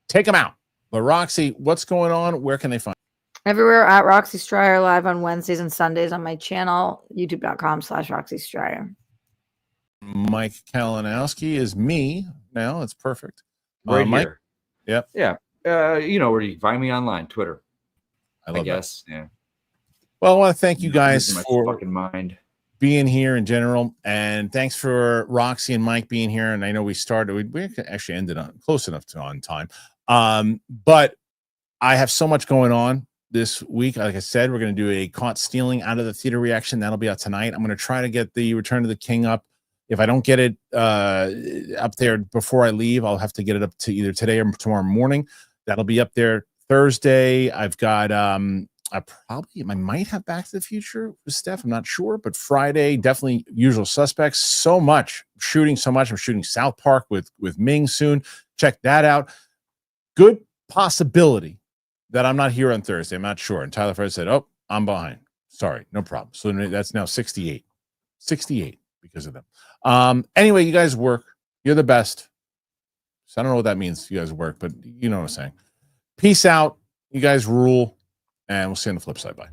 take him out. But Roxy, what's going on? Where can they find? Everywhere at Roxy Striar, live on Wednesdays and Sundays on my channel, youtube.com/Roxy Striar. Mike Kalinowski is me now. That's perfect. Right Mike, here. Yep. Yeah. You know where you can find me online, Twitter. I guess. That. Yeah. Well, I want to thank you guys for fucking mind. Being here in general, and thanks for Roxy and Mike being here. And I know we started, we actually ended on close enough to on time. But I have so much going on this week. Like I said, we're going to do a Caught Stealing Out of the Theater reaction. That'll be out tonight. I'm going to try to get the Return of the King up. If I don't get it up there before I leave, I'll have to get it up to either today or tomorrow morning. That'll be up there Thursday. I've got I might have Back to the Future with Steph. I'm not sure, but Friday, definitely Usual Suspects. So much shooting, so much. I'm shooting South Park with Ming soon. Check that out. Good possibility that I'm not here on Thursday. I'm not sure. And Tyler Fred said, "Oh, I'm behind. Sorry, no problem." So that's now 68 because of them. Anyway, you guys work. You're the best. So I don't know what that means. You guys work, but you know what I'm saying. Peace out. You guys rule. And we'll see you on the flip side. Bye.